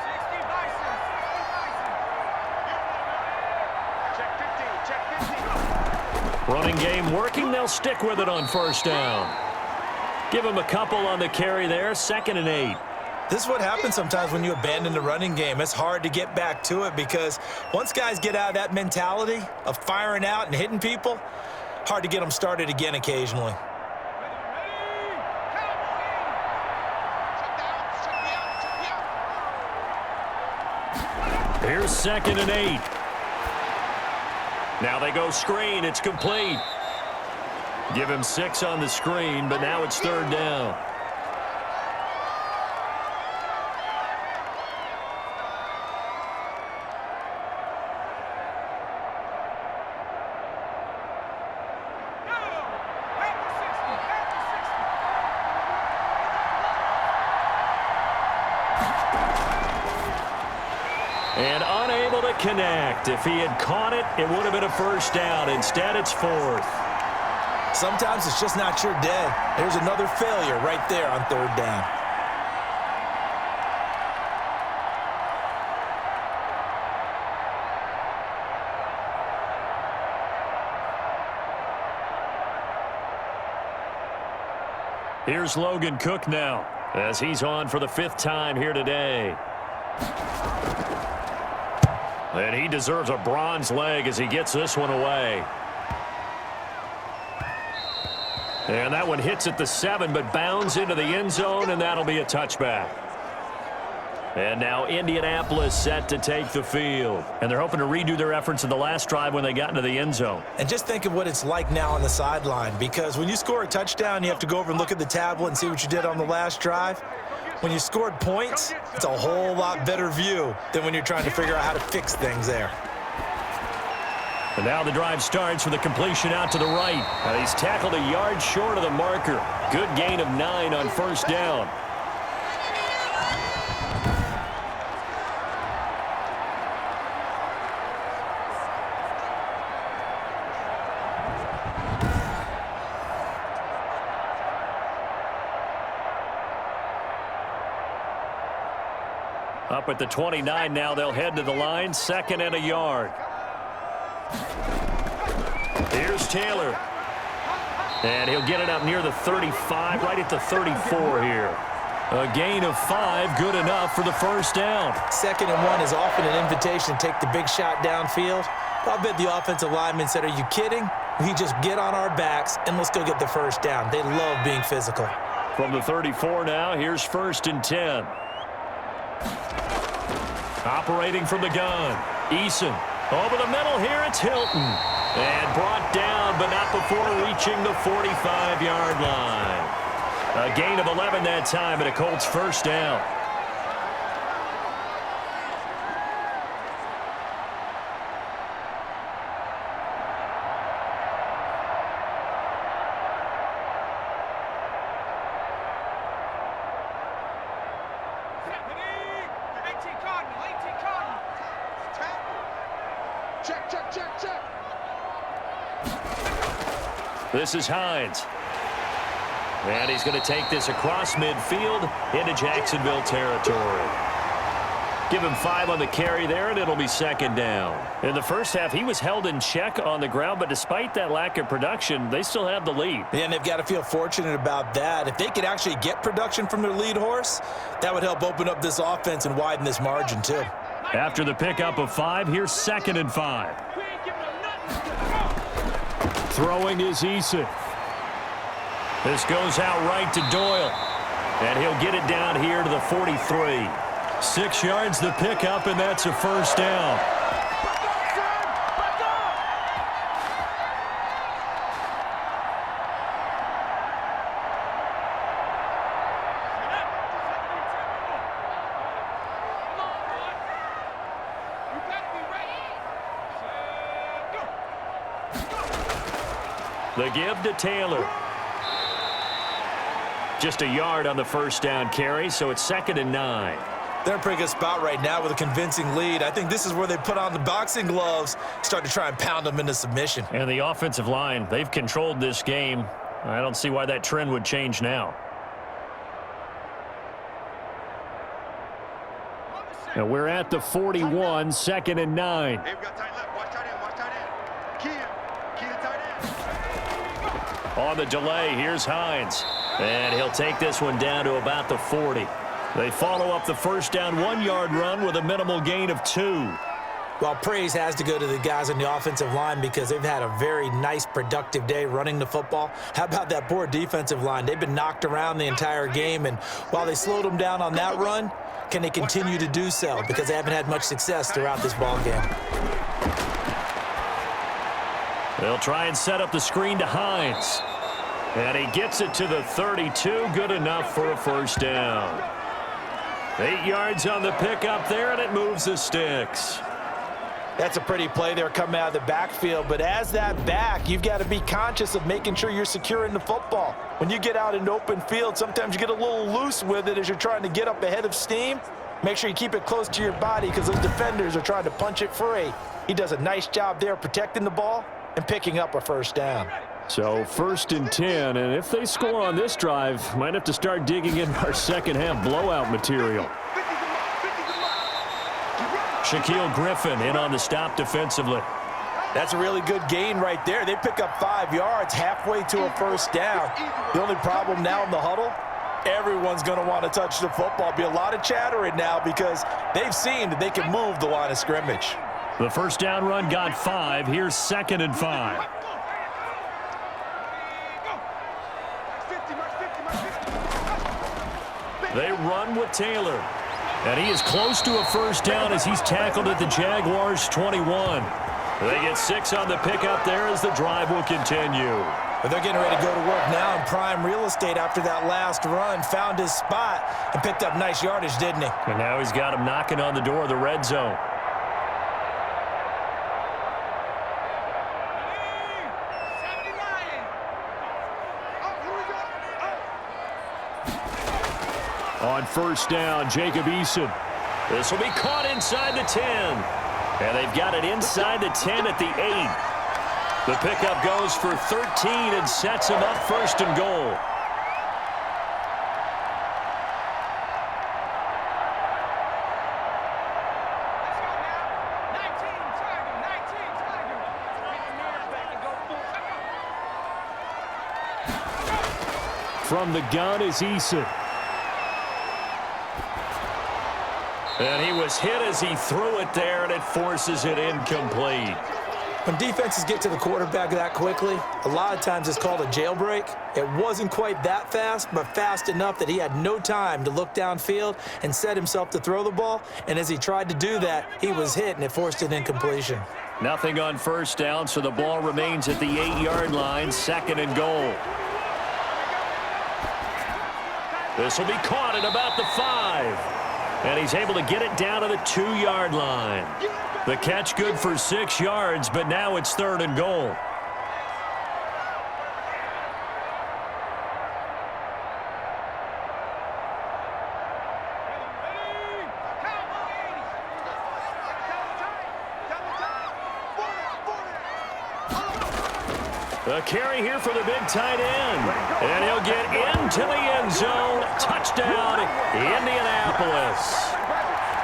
60 license. Check 15. Running game working. They'll stick with it on first down. Give him a couple on the carry there. 2nd and 8. This is what happens sometimes when you abandon the running game. It's hard to get back to it because once guys get out of that mentality of firing out and hitting people, hard to get them started again occasionally. Here's 2nd and 8. Now they go screen. It's complete. Give him 6 on the screen, but now it's 3rd down. And unable to connect. If he had caught it, it would have been a first down. Instead, it's 4th. Sometimes it's just not your day. There's another failure right there on 3rd down. Here's Logan Cook now as he's on for the 5th time here today. And he deserves a bronze leg as he gets this one away. And that one hits at the 7, but bounds into the end zone, and that'll be a touchback. And now Indianapolis set to take the field. And they're hoping to redo their efforts in the last drive when they got into the end zone. And just think of what it's like now on the sideline, because when you score a touchdown, you have to go over and look at the tablet and see what you did on the last drive. When you scored points, it's a whole lot better view than when you're trying to figure out how to fix things there. And now the drive starts with a completion out to the right. He's tackled a yard short of the marker. Good gain of 9 on first down. Up at the 29 now, they'll head to the line. 2nd and a yard. Here's Taylor. And he'll get it up near the 35, right at the 34 here. A gain of 5, good enough for the first down. 2nd and 1 is often an invitation to take the big shot downfield. But I bet the offensive lineman said, are you kidding? We just get on our backs and let's go get the first down. They love being physical. From the 34 now, here's 1st and 10. Operating from the gun, Eason. Over the middle here, it's Hilton. And brought down, but not before reaching the 45-yard line. A gain of 11 that time, and a Colts first down. This is Hines. And he's going to take this across midfield into Jacksonville territory. Give him 5 on the carry there, and it'll be second down. In the first half, he was held in check on the ground, but despite that lack of production, they still have the lead. And they've got to feel fortunate about that. If they could actually get production from their lead horse, that would help open up this offense and widen this margin, too. After the pickup of 5, here's 2nd and 5. Throwing is Eason. This goes out right to Doyle. And he'll get it down here to the 43. 6 yards the pickup, and that's a first down. The give to Taylor. Just a yard on the first down carry, so it's 2nd and 9. They're in a pretty good spot right now with a convincing lead. I think this is where they put on the boxing gloves, start to try and pound them into submission. And the offensive line, they've controlled this game. I don't see why that trend would change now. And we're at the 41, 2nd and 9. Hey, we got tight left. Watch tight end. Watch tight end. Key to tight end. On the delay, here's Hines. And he'll take this one down to about the 40. They follow up the first down 1-yard run with a minimal gain of 2. Well, praise has to go to the guys on the offensive line because they've had a very nice, productive day running the football. How about that poor defensive line? They've been knocked around the entire game, and while they slowed them down on that run, can they continue to do so? Because they haven't had much success throughout this ball game. They'll try and set up the screen to Hines. And he gets it to the 32, good enough for a first down. 8 yards on the pickup there, and it moves the sticks. That's a pretty play there coming out of the backfield, but as that back, you've got to be conscious of making sure you're securing the football. When you get out in open field, sometimes you get a little loose with it as you're trying to get up ahead of steam. Make sure you keep it close to your body because those defenders are trying to punch it free. He does a nice job there protecting the ball and picking up a first down. So 1st and 10, and if they score on this drive, might have to start digging in our second half blowout material. Shaquille Griffin in on the stop defensively. That's a really good gain right there. They pick up 5 yards halfway to a first down. The only problem now in the huddle, everyone's going to want to touch the football. Be a lot of chattering now because they've seen that they can move the line of scrimmage. The first down run got 5. Here's 2nd and 5. They run with Taylor. And he is close to a first down as he's tackled at the Jaguars' 21. They get 6 on the pickup there as the drive will continue. But they're getting ready to go to work now in prime real estate after that last run. Found his spot and picked up nice yardage, didn't he? And now he's got him knocking on the door of the red zone. On first down, Jacob Eason. This will be caught inside the 10. And they've got it inside the 10 at the 8. The pickup goes for 13 and sets him up 1st and goal. From the gun is Eason. And he was hit as he threw it there, and it forces it incomplete. When defenses get to the quarterback that quickly, a lot of times it's called a jailbreak. It wasn't quite that fast, but fast enough that he had no time to look downfield and set himself to throw the ball. And as he tried to do that, he was hit, and it forced an incompletion. Nothing on first down, so the ball remains at the 8-yard line, 2nd and goal. This will be caught at about the 5. And he's able to get it down to the 2-yard line. The catch good for 6 yards, but now it's 3rd and goal. The carry here for the big tight end. And he'll get into the end zone. Touchdown, Indianapolis.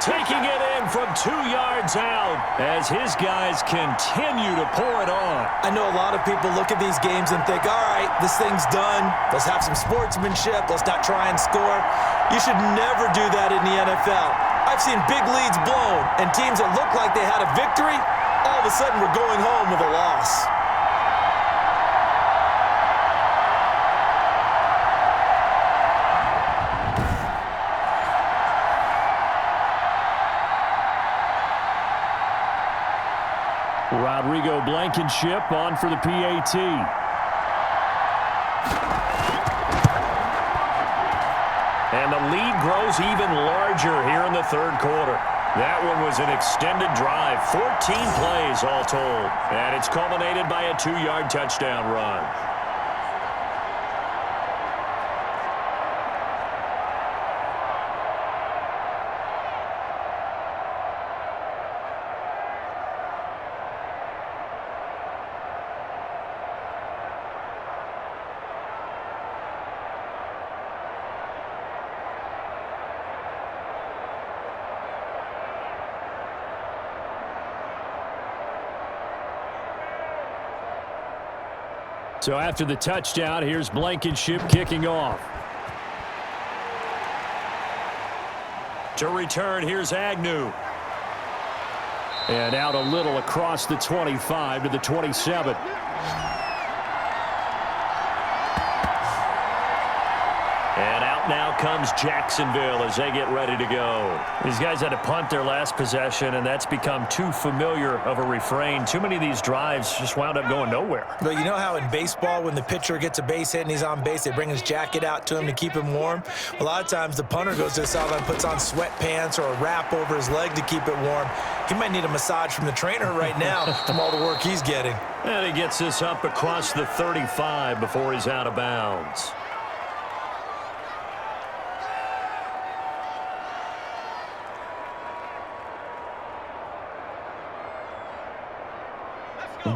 Taking it in from 2 yards out as his guys continue to pour it on. I know a lot of people look at these games and think, all right, this thing's done. Let's have some sportsmanship. Let's not try and score. You should never do that in the NFL. I've seen big leads blown and teams that looked like they had a victory, all of a sudden were going home with a loss. Rodrigo Blankenship on for the PAT. And the lead grows even larger here in the third quarter. That one was an extended drive, 14 plays all told. And it's culminated by a 2-yard touchdown run. So after the touchdown, here's Blankenship kicking off. To return, here's Agnew. And out a little across the 25 to the 27. And out now comes Jacksonville as they get ready to go. These guys had to punt their last possession, and that's become too familiar of a refrain. Too many of these drives just wound up going nowhere. But you know how in baseball, when the pitcher gets a base hit and he's on base, they bring his jacket out to him to keep him warm? A lot of times the punter goes to the sideline, puts on sweatpants or a wrap over his leg to keep it warm. He might need a massage from the trainer right now from all the work he's getting. And he gets this up across the 35 before he's out of bounds.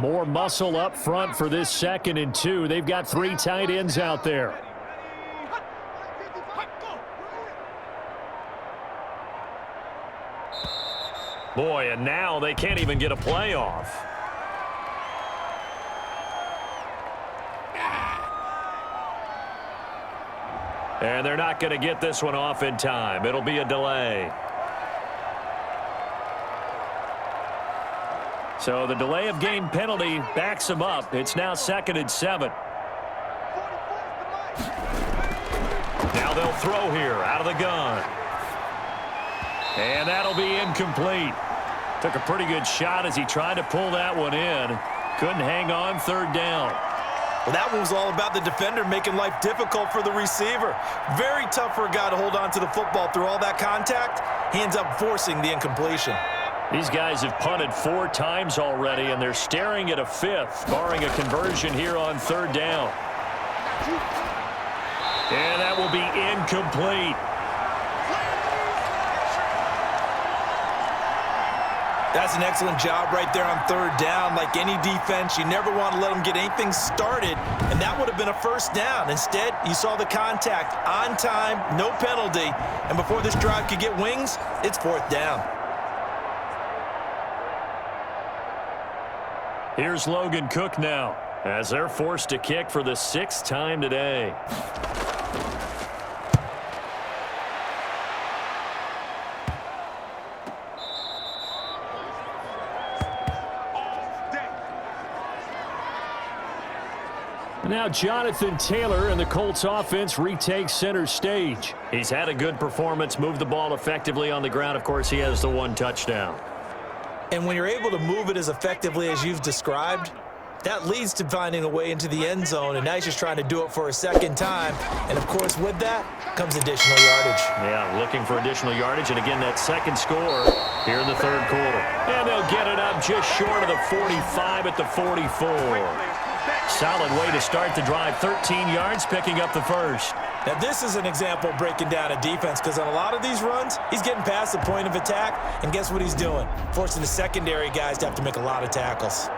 More muscle up front for this 2nd and 2. They've got 3 tight ends out there. Boy, and now they can't even get a play off. And they're not going to get this one off in time. It'll be a delay. So the delay of game penalty backs him up. It's now 2nd and 7. Now they'll throw here out of the gun. And that'll be incomplete. Took a pretty good shot as he tried to pull that one in. Couldn't hang on 3rd down. Well, that one was all about the defender making life difficult for the receiver. Very tough for a guy to hold on to the football through all that contact. He ends up forcing the incompletion. These guys have punted 4 times already, and they're staring at a 5th, barring a conversion here on 3rd down. And that will be incomplete. That's an excellent job right there on 3rd down. Like any defense, you never want to let them get anything started, and that would have been a 1st down. Instead, you saw the contact on time, no penalty, and before this drive could get wings, it's 4th down. Here's Logan Cook now as they're forced to kick for the 6th time today. Now Jonathan Taylor and the Colts offense retakes center stage. He's had a good performance, moved the ball effectively on the ground. Of course, he has the 1 touchdown. And when you're able to move it as effectively as you've described, that leads to finding a way into the end zone, and now he's just trying to do it for a 2nd time. And, of course, with that comes additional yardage. Yeah, looking for additional yardage, and again, that 2nd score here in the 3rd quarter. And they'll get it up just short of the 45 at the 44. Solid way to start the drive, 13 yards, picking up the 1st. Now, this is an example of breaking down a defense, because on a lot of these runs, he's getting past the point of attack, and guess what he's doing? Forcing the secondary guys to have to make a lot of tackles.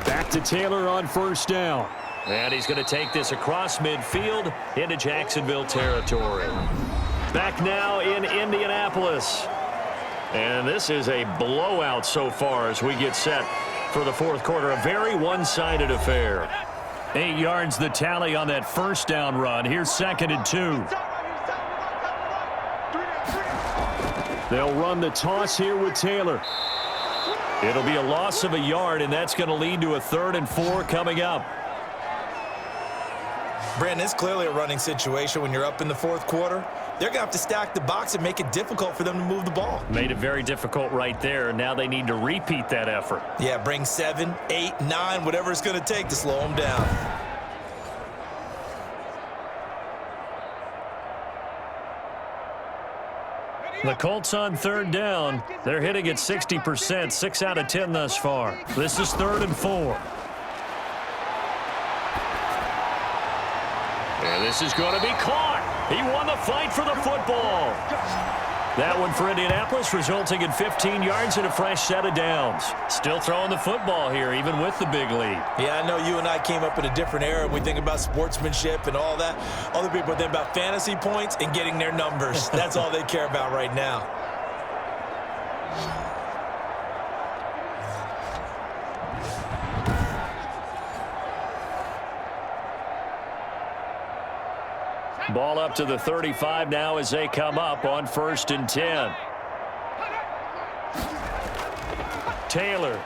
Back to Taylor on first down. And he's going to take this across midfield into Jacksonville territory. Back now in Indianapolis. And this is a blowout so far as we get set for the fourth quarter. A very one-sided affair. 8 yards the tally on that first down run. Here's 2nd and 2. They'll run the toss here with Taylor. It'll be a loss of a yard, and that's going to lead to a 3rd and 4 coming up. Brandon, it's clearly a running situation when you're up in the fourth quarter. They're going to have to stack the box and make it difficult for them to move the ball. Made it very difficult right there. Now they need to repeat that effort. Yeah, bring 7, 8, 9, whatever it's going to take to slow them down. The Colts on 3rd down. They're hitting at 60%, 6 out of 10 thus far. This is 3rd and 4. And this is going to be caught. He won the fight for the football. That one for Indianapolis, resulting in 15 yards and a fresh set of downs. Still throwing the football here, even with the big lead. Yeah, I know you and I came up in a different era. We think about sportsmanship and all that. Other people think about fantasy points and getting their numbers. That's all they care about right now. Ball up to the 35 now as they come up on 1st and 10. Taylor.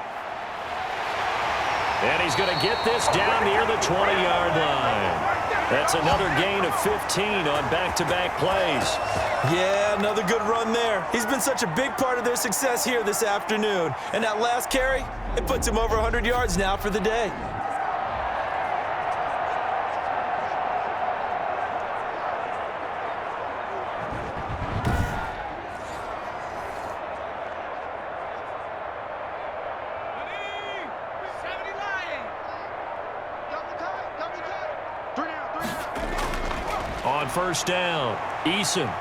And he's going to get this down near the 20-yard line. That's another gain of 15 on back-to-back plays. Yeah, another good run there. He's been such a big part of their success here this afternoon. And that last carry, it puts him over 100 yards now for the day. On 1st down, Eason.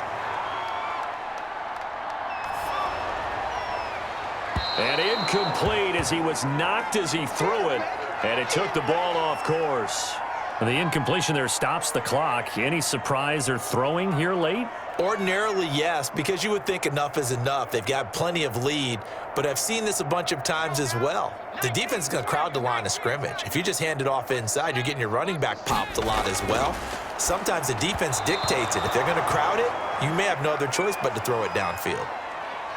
And incomplete as he was knocked as he threw it. And it took the ball off course. The incompletion there stops the clock. Any surprise they're throwing here late? Ordinarily, yes, because you would think enough is enough. They've got plenty of lead, but I've seen this a bunch of times as well. The defense is going to crowd the line of scrimmage. If you just hand it off inside, you're getting your running back popped a lot as well. Sometimes the defense dictates it. If they're going to crowd it, you may have no other choice but to throw it downfield.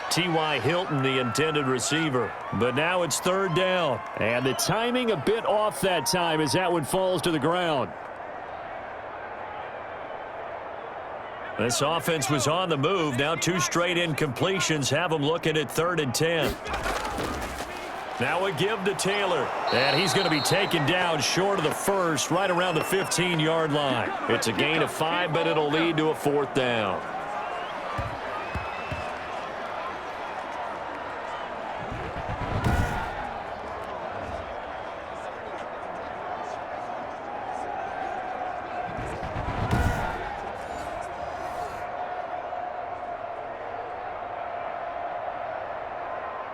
T.Y. Hilton, the intended receiver. But now it's 3rd down. And the timing a bit off that time as that one falls to the ground. This offense was on the move. Now 2 straight incompletions have them looking at 3rd and 10. Now a give to Taylor. And he's going to be taken down short of the first, right around the 15-yard line. It's a gain of 5, but it'll lead to a 4th down.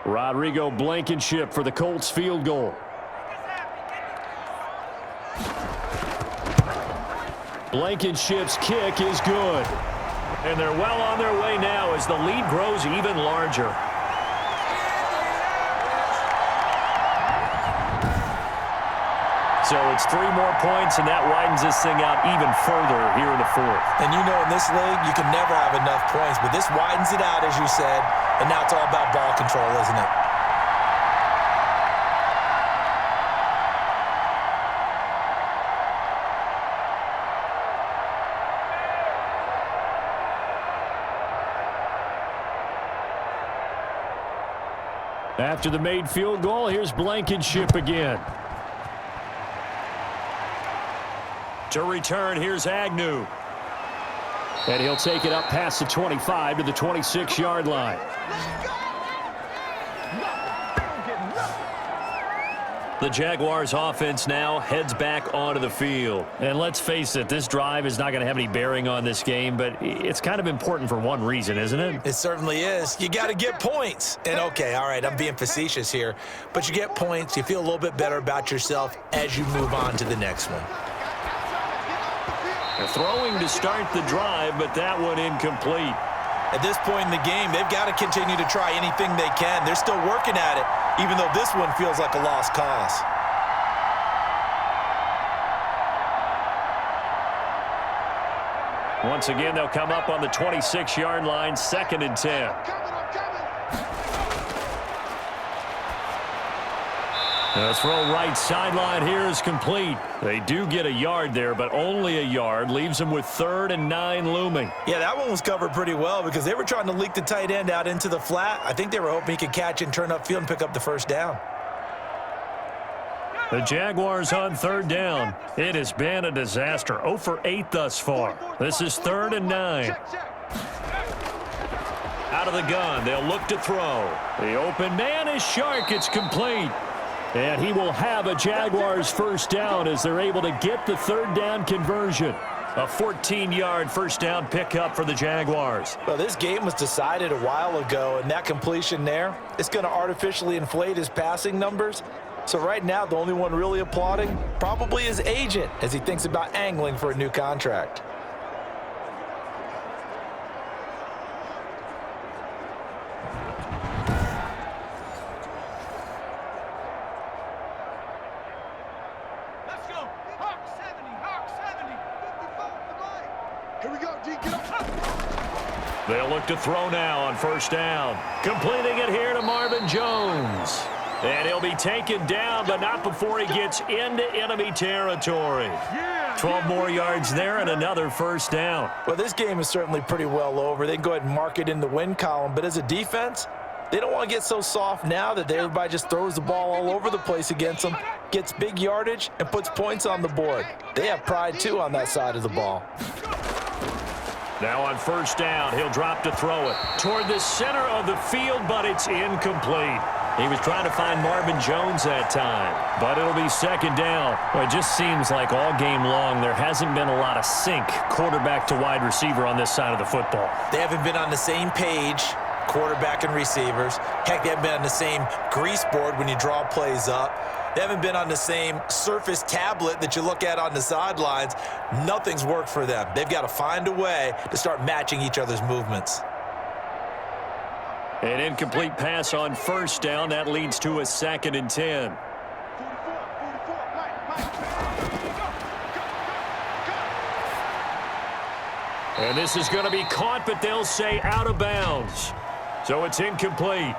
Rodrigo Blankenship for the Colts field goal. Blankenship's kick is good. And they're well on their way now as the lead grows even larger. So it's 3 more points, and that widens this thing out even further here in the 4th. And you know in this league, you can never have enough points, but this widens it out, as you said, and now it's all about ball control, isn't it? After the made field goal, here's Blankenship again. To return, here's Agnew. And he'll take it up past the 25 to the 26-yard line. The Jaguars offense now heads back onto the field. And let's face it, this drive is not going to have any bearing on this game, but it's kind of important for one reason, isn't it? It certainly is. You got to get points. And okay, all right, I'm being facetious here, but you get points, you feel a little bit better about yourself as you move on to the next one. They're throwing to start the drive, but that one incomplete. At this point in the game, they've got to continue to try anything they can. They're still working at it, even though this one feels like a lost cause. Once again, they'll come up on the 26-yard line, 2nd and 10. The throw right sideline here is complete. They do get a yard there, but only a yard. Leaves them with 3rd and 9 looming. Yeah, that one was covered pretty well because they were trying to leak the tight end out into the flat. I think they were hoping he could catch and turn upfield and pick up the first down. The Jaguars on 3rd down. It has been a disaster. 0 for 8 thus far. This is 3rd and 9. Out of the gun, they'll look to throw. The open man is Shark. It's complete. And he will have a Jaguars first down as they're able to get the 3rd down conversion. A 14-yard first down pickup for the Jaguars. Well, this game was decided a while ago, and that completion there, it's going to artificially inflate his passing numbers. So right now, the only one really applauding probably his agent as he thinks about angling for a new contract. They'll look to throw now on first down. Completing it here to Marvin Jones. And he'll be taken down, but not before he gets into enemy territory. 12 more yards there and another first down. Well, this game is certainly pretty well over. They can go ahead and mark it in the win column, but as a defense, they don't want to get so soft now that everybody just throws the ball all over the place against them, gets big yardage, and puts points on the board. They have pride, too, on that side of the ball. Now on first down, he'll drop to throw it toward the center of the field, but it's incomplete. He was trying to find Marvin Jones that time, but it'll be 2nd down. Well, it just seems like all game long there hasn't been a lot of sync quarterback to wide receiver on this side of the football. They haven't been on the same page, quarterback and receivers. Heck, they haven't been on the same grease board when you draw plays up. They haven't been on the same Surface tablet that you look at on the sidelines. Nothing's worked for them. They've got to find a way to start matching each other's movements. An incomplete pass on first down. That leads to a 2nd and 10. And this is going to be caught, but they'll say out of bounds. So it's incomplete.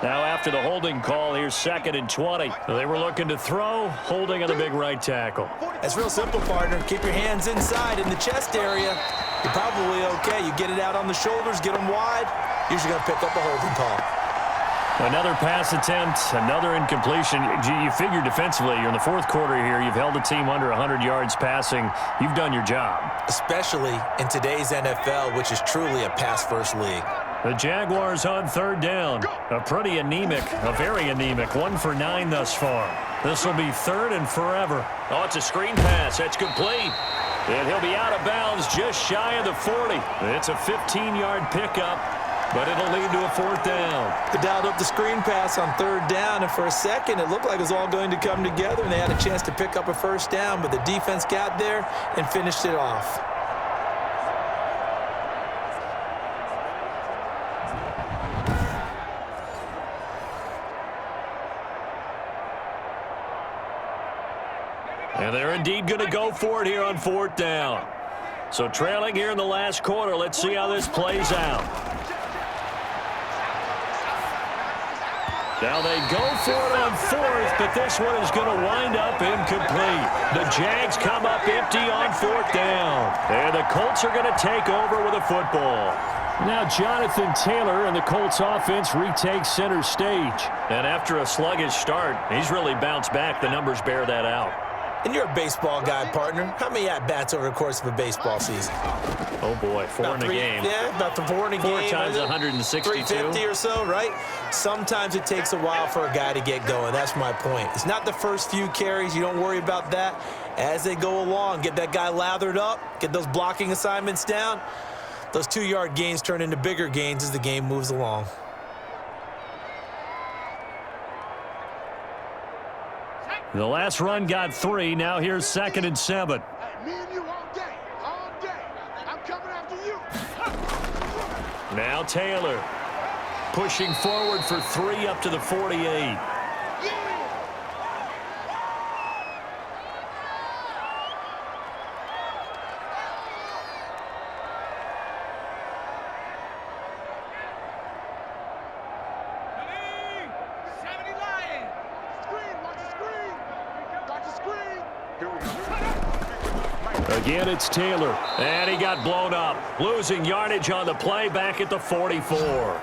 Now after the holding call, here's 2nd and 20. They were looking to throw, holding on the big right tackle. That's real simple, partner. Keep your hands inside in the chest area. You're probably okay. You get it out on the shoulders, get them wide. Usually going to pick up a holding call. Another pass attempt, another incompletion. You figure defensively, you're in the 4th quarter here. You've held a team under 100 yards passing. You've done your job. Especially in today's NFL, which is truly a pass-first league. The Jaguars on 3rd down. A pretty anemic, a very anemic 1 for 9 thus far. This will be 3rd and forever. Oh, it's a screen pass. That's complete. And he'll be out of bounds just shy of the 40. It's a 15-yard pickup, but it'll lead to a 4th down. They dialed up the screen pass on 3rd down, and for a second, it looked like it was all going to come together, and they had a chance to pick up a first down, but the defense got there and finished it off. And they're indeed going to go for it here on 4th down. So trailing here in the last quarter, let's see how this plays out. Now they go for it on 4th, but this one is going to wind up incomplete. The Jags come up empty on 4th down. And the Colts are going to take over with a football. Now Jonathan Taylor and the Colts offense retakes center stage. And after a sluggish start, he's really bounced back. The numbers bear that out. And you're a baseball guy, partner. How many at-bats over the course of a baseball season? Oh, boy, four in a game. Yeah, about 4 in a game. 4 times 162. 350 or so, right? Sometimes it takes a while for a guy to get going. That's my point. It's not the first few carries. You don't worry about that. As they go along, get that guy lathered up, get those blocking assignments down. Those 2-yard gains turn into bigger gains as the game moves along. The last run got 3. Now here's 2nd and 7. Hey, me and you all day. All day. I'm coming after you. Now Taylor pushing forward for 3 up to the 48. Again, it's Taylor, and he got blown up, losing yardage on the play back at the 44.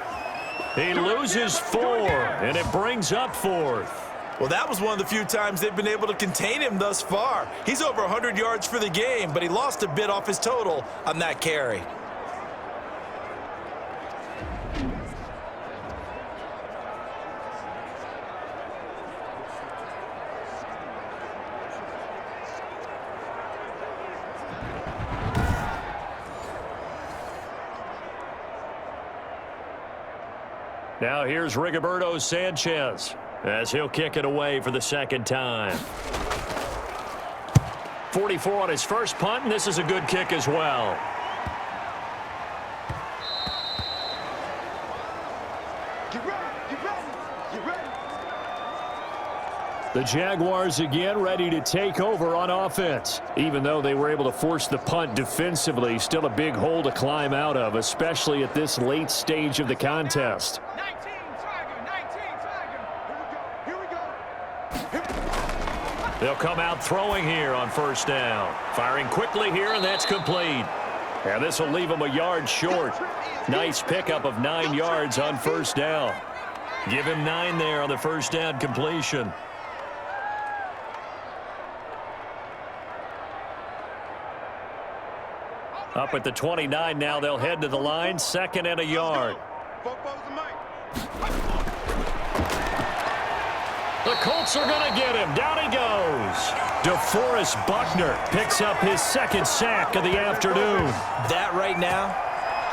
He loses 4, and it brings up 4th. Well, that was one of the few times they've been able to contain him thus far. He's over 100 yards for the game, but he lost a bit off his total on that carry. Now here's Rigoberto Sanchez as he'll kick it away for the 2nd time. 44 on his first punt, and this is a good kick as well. Get ready, get ready, get ready. The Jaguars again ready to take over on offense. Even though they were able to force the punt defensively, still a big hole to climb out of, especially at this late stage of the contest. 19 Tiger. Here we go. They'll come out throwing here on 1st down. Firing quickly here, and that's complete. And this will leave them a yard short. Nice pickup of 9 yards on 1st down. Give him 9 there on the 1st down completion. Up at the 29 now, they'll head to the line, 2nd and a yard. The Colts are going to get him. Down he goes. DeForest Buckner picks up his 2nd sack of the afternoon. That right now,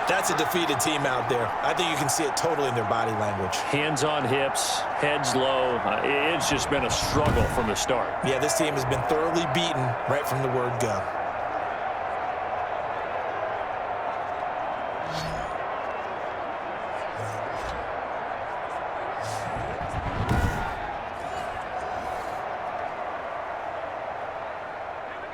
that's a defeated team out there. I think you can see it totally in their body language. Hands on hips, heads low. It's just been a struggle from the start. Yeah, this team has been thoroughly beaten right from the word go.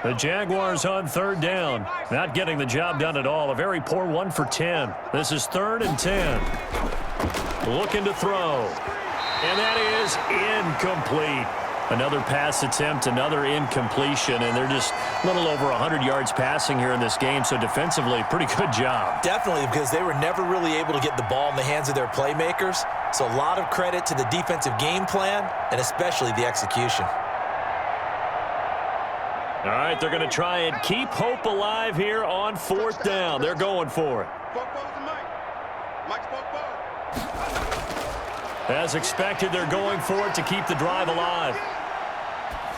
The Jaguars on 3rd down. Not getting the job done at all. A very poor 1 for 10. This is 3rd and 10. Looking to throw. And that is incomplete. Another pass attempt, another incompletion, and they're just a little over 100 yards passing here in this game, so defensively, pretty good job. Definitely, because they were never really able to get the ball in the hands of their playmakers, so a lot of credit to the defensive game plan, and especially the execution. All right, they're going to try and keep hope alive here on 4th down. They're going for it. As expected, they're going for it to keep the drive alive.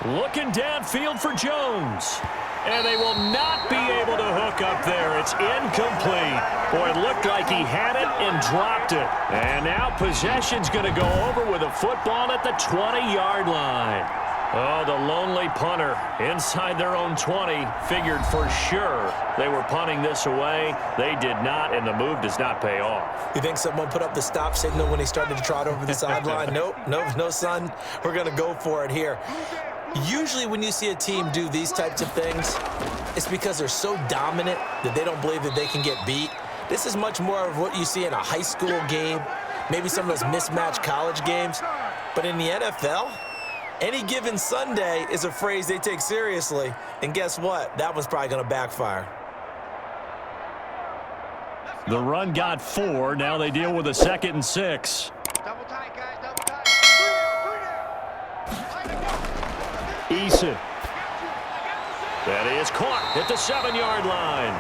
Looking downfield for Jones. And they will not be able to hook up there. It's incomplete. Boy, it looked like he had it and dropped it. And now possession's going to go over with a football at the 20-yard line. Oh, the lonely punter inside their own 20 figured for sure they were punting this away. They did not, and the move does not pay off. You think someone put up the stop signal when he started to trot over the sideline? Nope, no, son. We're going to go for it here. Usually when you see a team do these types of things, it's because they're so dominant that they don't believe that they can get beat. This is much more of what you see in a high school game, maybe some of those mismatched college games. But in the NFL, any given Sunday is a phrase they take seriously. And guess what? That one's probably going to backfire. The run got 4. Now they deal with a 2nd and 6. Double tight, guys, double tight. 3 down. Eason That is caught at the 7-yard line.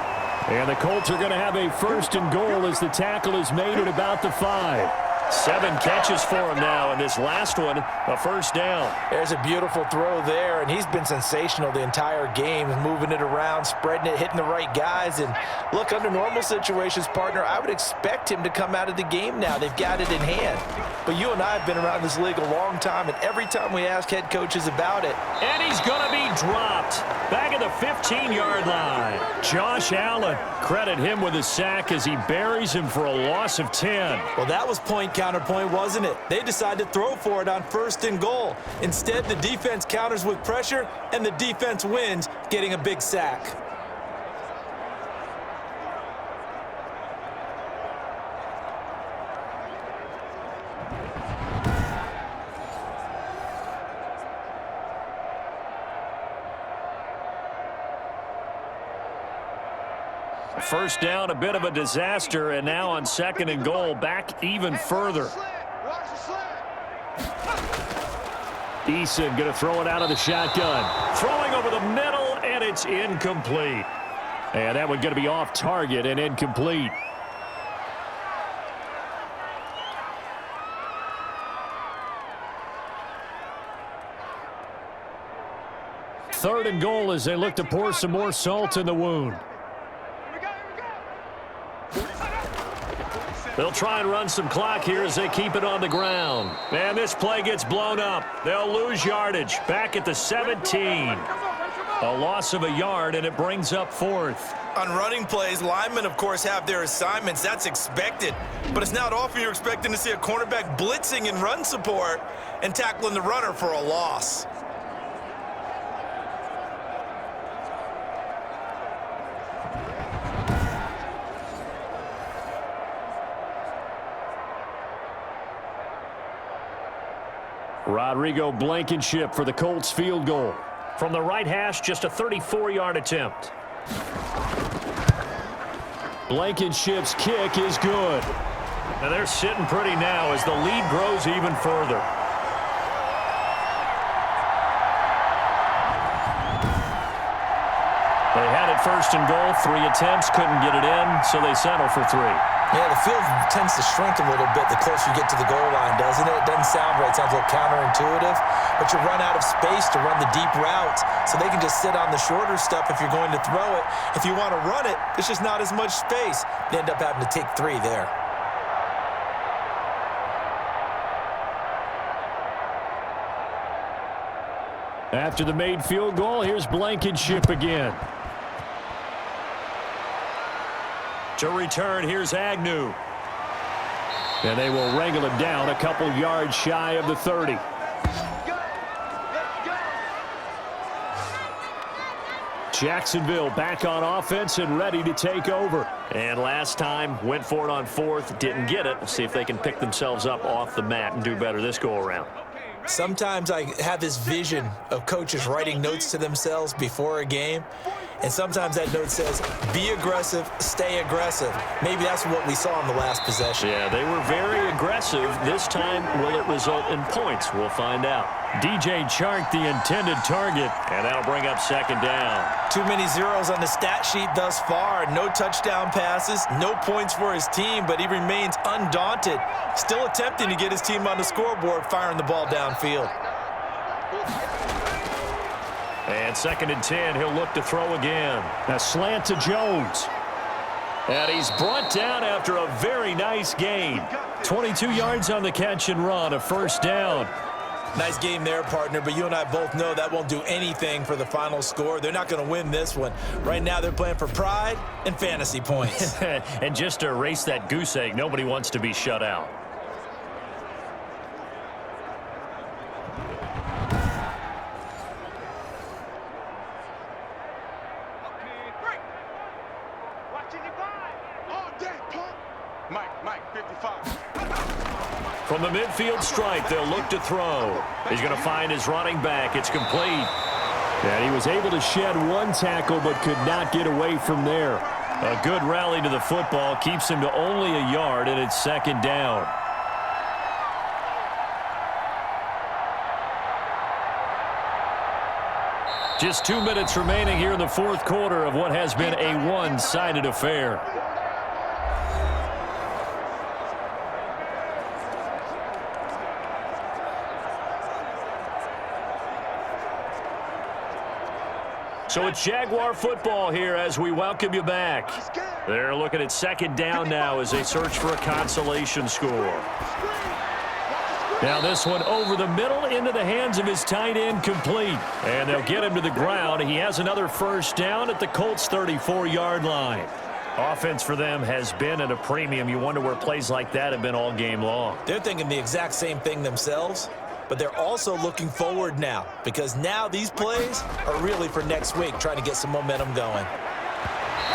And the Colts are going to have a 1st and goal as the tackle is made at about the 5. 7 catches for him now, and this last one, a 1st down. There's a beautiful throw there, and he's been sensational the entire game, moving it around, spreading it, hitting the right guys. And look, under normal situations, partner, I would expect him to come out of the game now. They've got it in hand. But you and I have been around this league a long time, and every time we ask head coaches about it. And he's going to be dropped back at the 15-yard line. Josh Allen, credit him with a sack as he buries him for a loss of 10. Well, that was counterpoint, wasn't it? They decided to throw for it on 1st and goal. Instead, the defense counters with pressure, and the defense wins, getting a big sack. First down, a bit of a disaster, and now on 2nd and goal, back even further. Eason going to throw it out of the shotgun. Throwing over the middle, and it's incomplete. And that one going to be off target and incomplete. Third and goal as they look to pour some more salt in the wound. They'll try and run some clock here as they keep it on the ground. And this play gets blown up. They'll lose yardage. Back at the 17. A loss of a yard, and it brings up 4th. On running plays, linemen, of course, have their assignments. That's expected. But it's not often you're expecting to see a cornerback blitzing in run support and tackling the runner for a loss. Rodrigo Blankenship for the Colts field goal. From the right hash, just a 34-yard attempt. Blankenship's kick is good. And they're sitting pretty now as the lead grows even further. They had it 1st and goal, 3 attempts, couldn't get it in, so they settle for 3. Yeah, the field tends to shrink a little bit the closer you get to the goal line, doesn't it? It doesn't sound right. It sounds a little counterintuitive. But you run out of space to run the deep routes, so they can just sit on the shorter stuff if you're going to throw it. If you want to run it, there's just not as much space. You end up having to take 3 there. After the made field goal, here's Blankenship again. To return, here's Agnew. And they will wrangle him down a couple yards shy of the 30. Jacksonville back on offense and ready to take over. And last time, went for it on 4th, didn't get it. We'll see if they can pick themselves up off the mat and do better this go-around. Sometimes I have this vision of coaches writing notes to themselves before a game, and sometimes that note says, be aggressive, stay aggressive. Maybe that's what we saw in the last possession. Yeah, they were very aggressive. This time, will it result in points? We'll find out. DJ Chark, the intended target, and that'll bring up 2nd down. Too many zeros on the stat sheet thus far. No touchdown passes, no points for his team, but he remains undaunted. Still attempting to get his team on the scoreboard, firing the ball downfield. And 2nd and 10, he'll look to throw again. A slant to Jones. And he's brought down after a very nice gain. 22 yards on the catch and run, a 1st down. Nice game there, partner, but you and I both know that won't do anything for the final score. They're not going to win this one. Right now, they're playing for pride and fantasy points. And just to erase that goose egg, nobody wants to be shut out. Mike, 55. From the midfield stripe, they'll look to throw. He's going to find his running back. It's complete. And he was able to shed 1 tackle but could not get away from there. A good rally to the football keeps him to only a yard, and it's 2nd down. Just 2 minutes remaining here in the fourth quarter of what has been a one-sided affair. So it's Jaguar football here as we welcome you back. They're looking at second down now as they search for a consolation score. Now this one over the middle into the hands of his tight end, complete. And they'll get him to the ground. He has another first down at the Colts' 34-yard line. Offense for them has been at a premium. You wonder where plays like that have been all game long. They're thinking the exact same thing themselves, but they're also looking forward now because now these plays are really for next week, trying to get some momentum going.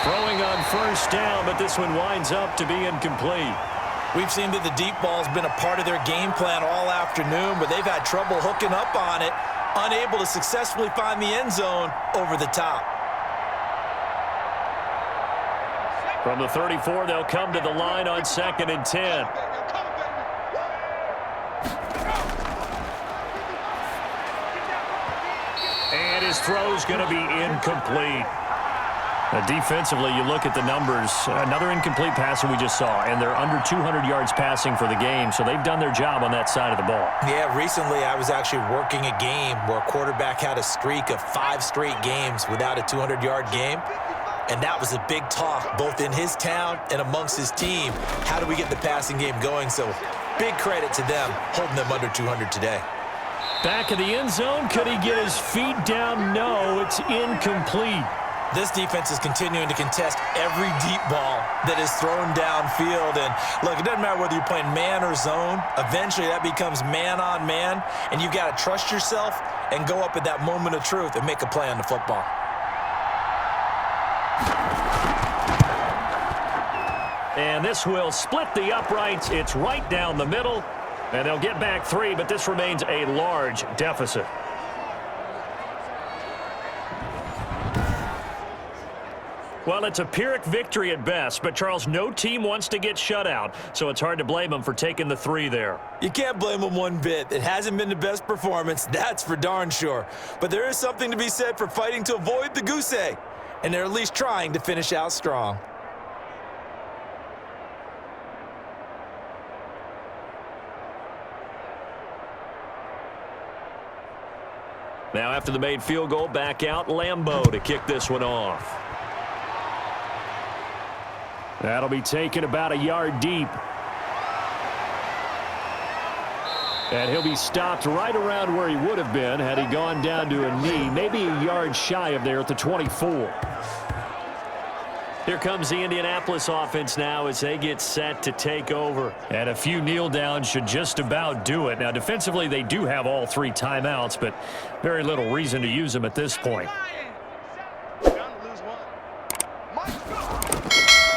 Throwing on first down, but this one winds up to be incomplete. We've seen that the deep ball has been a part of their game plan all afternoon, but they've had trouble hooking up on it, unable to successfully find the end zone over the top. From the 34, they'll come to the line on 2nd and 10. And his throw's going to be incomplete. Defensively, you look at the numbers. Another incomplete pass that we just saw, and they're under 200 yards passing for the game, so they've done their job on that side of the ball. Yeah, recently I was actually working a game where a quarterback had a streak of 5 straight games without a 200-yard game, and that was a big talk both in his town and amongst his team. How do we get the passing game going? So big credit to them holding them under 200 today. Back of the end zone, could he get his feet down? No, it's incomplete. This defense is continuing to contest every deep ball that is thrown downfield. And look, it doesn't matter whether you're playing man or zone. Eventually, that becomes man on man. And you've got to trust yourself and go up at that moment of truth and make a play on the football. And this will split the uprights. It's right down the middle. And they'll get back 3, but this remains a large deficit. Well, it's a Pyrrhic victory at best, but, Charles, no team wants to get shut out, so it's hard to blame them for taking the 3 there. You can't blame them one bit. It hasn't been the best performance, that's for darn sure. But there is something to be said for fighting to avoid the goose egg, and they're at least trying to finish out strong. Now, after the made field goal, back out Lambeau to kick this one off. That'll be taken about a yard deep. And he'll be stopped right around where he would have been had he gone down to a knee, maybe a yard shy of there at the 24. Here comes the Indianapolis offense now as they get set to take over. And a few kneel downs should just about do it. Now, defensively, they do have all 3 timeouts, but very little reason to use them at this point.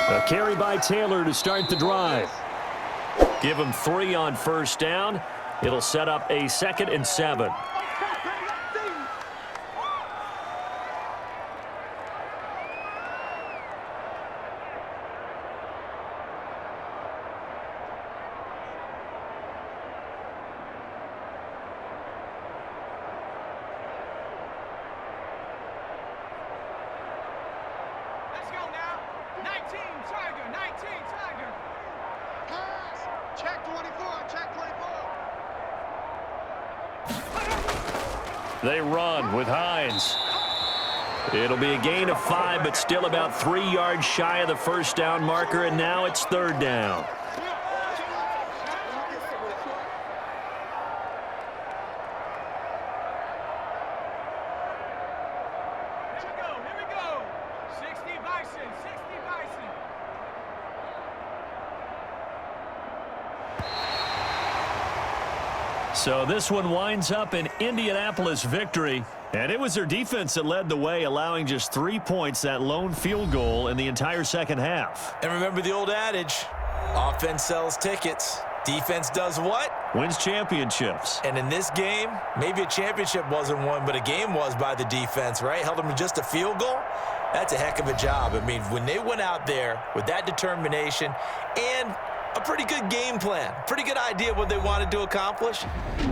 A carry by Taylor to start the drive. Give him 3 on first down. It'll set up a 2nd and 7. They run with Hines. It'll be a gain of 5, but still about 3 yards shy of the first down marker, and now it's 3rd down. Here we go. 60 Bison, 60 Bison. So this one winds up an Indianapolis victory, and it was their defense that led the way, allowing just 3 points, that lone field goal in the entire second half. And remember the old adage, offense sells tickets. Defense does what? Wins championships. And in this game, maybe a championship wasn't won, but a game was by the defense, right? Held them to just a field goal. That's a heck of a job. I mean, when they went out there with that determination and a pretty good game plan, pretty good idea what they wanted to accomplish,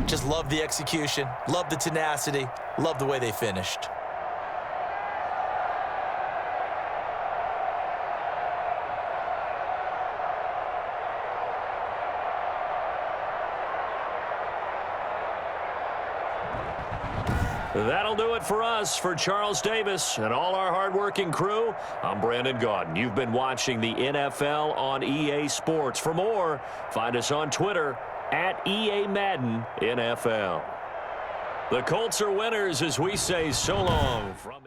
just love the execution, love the tenacity, love the way they finished. That'll do it for us. For Charles Davis and all our hardworking crew, I'm Brandon Gaudin. You've been watching the NFL on EA Sports. For more, find us on Twitter at EA Madden NFL. The Colts are winners as we say so long from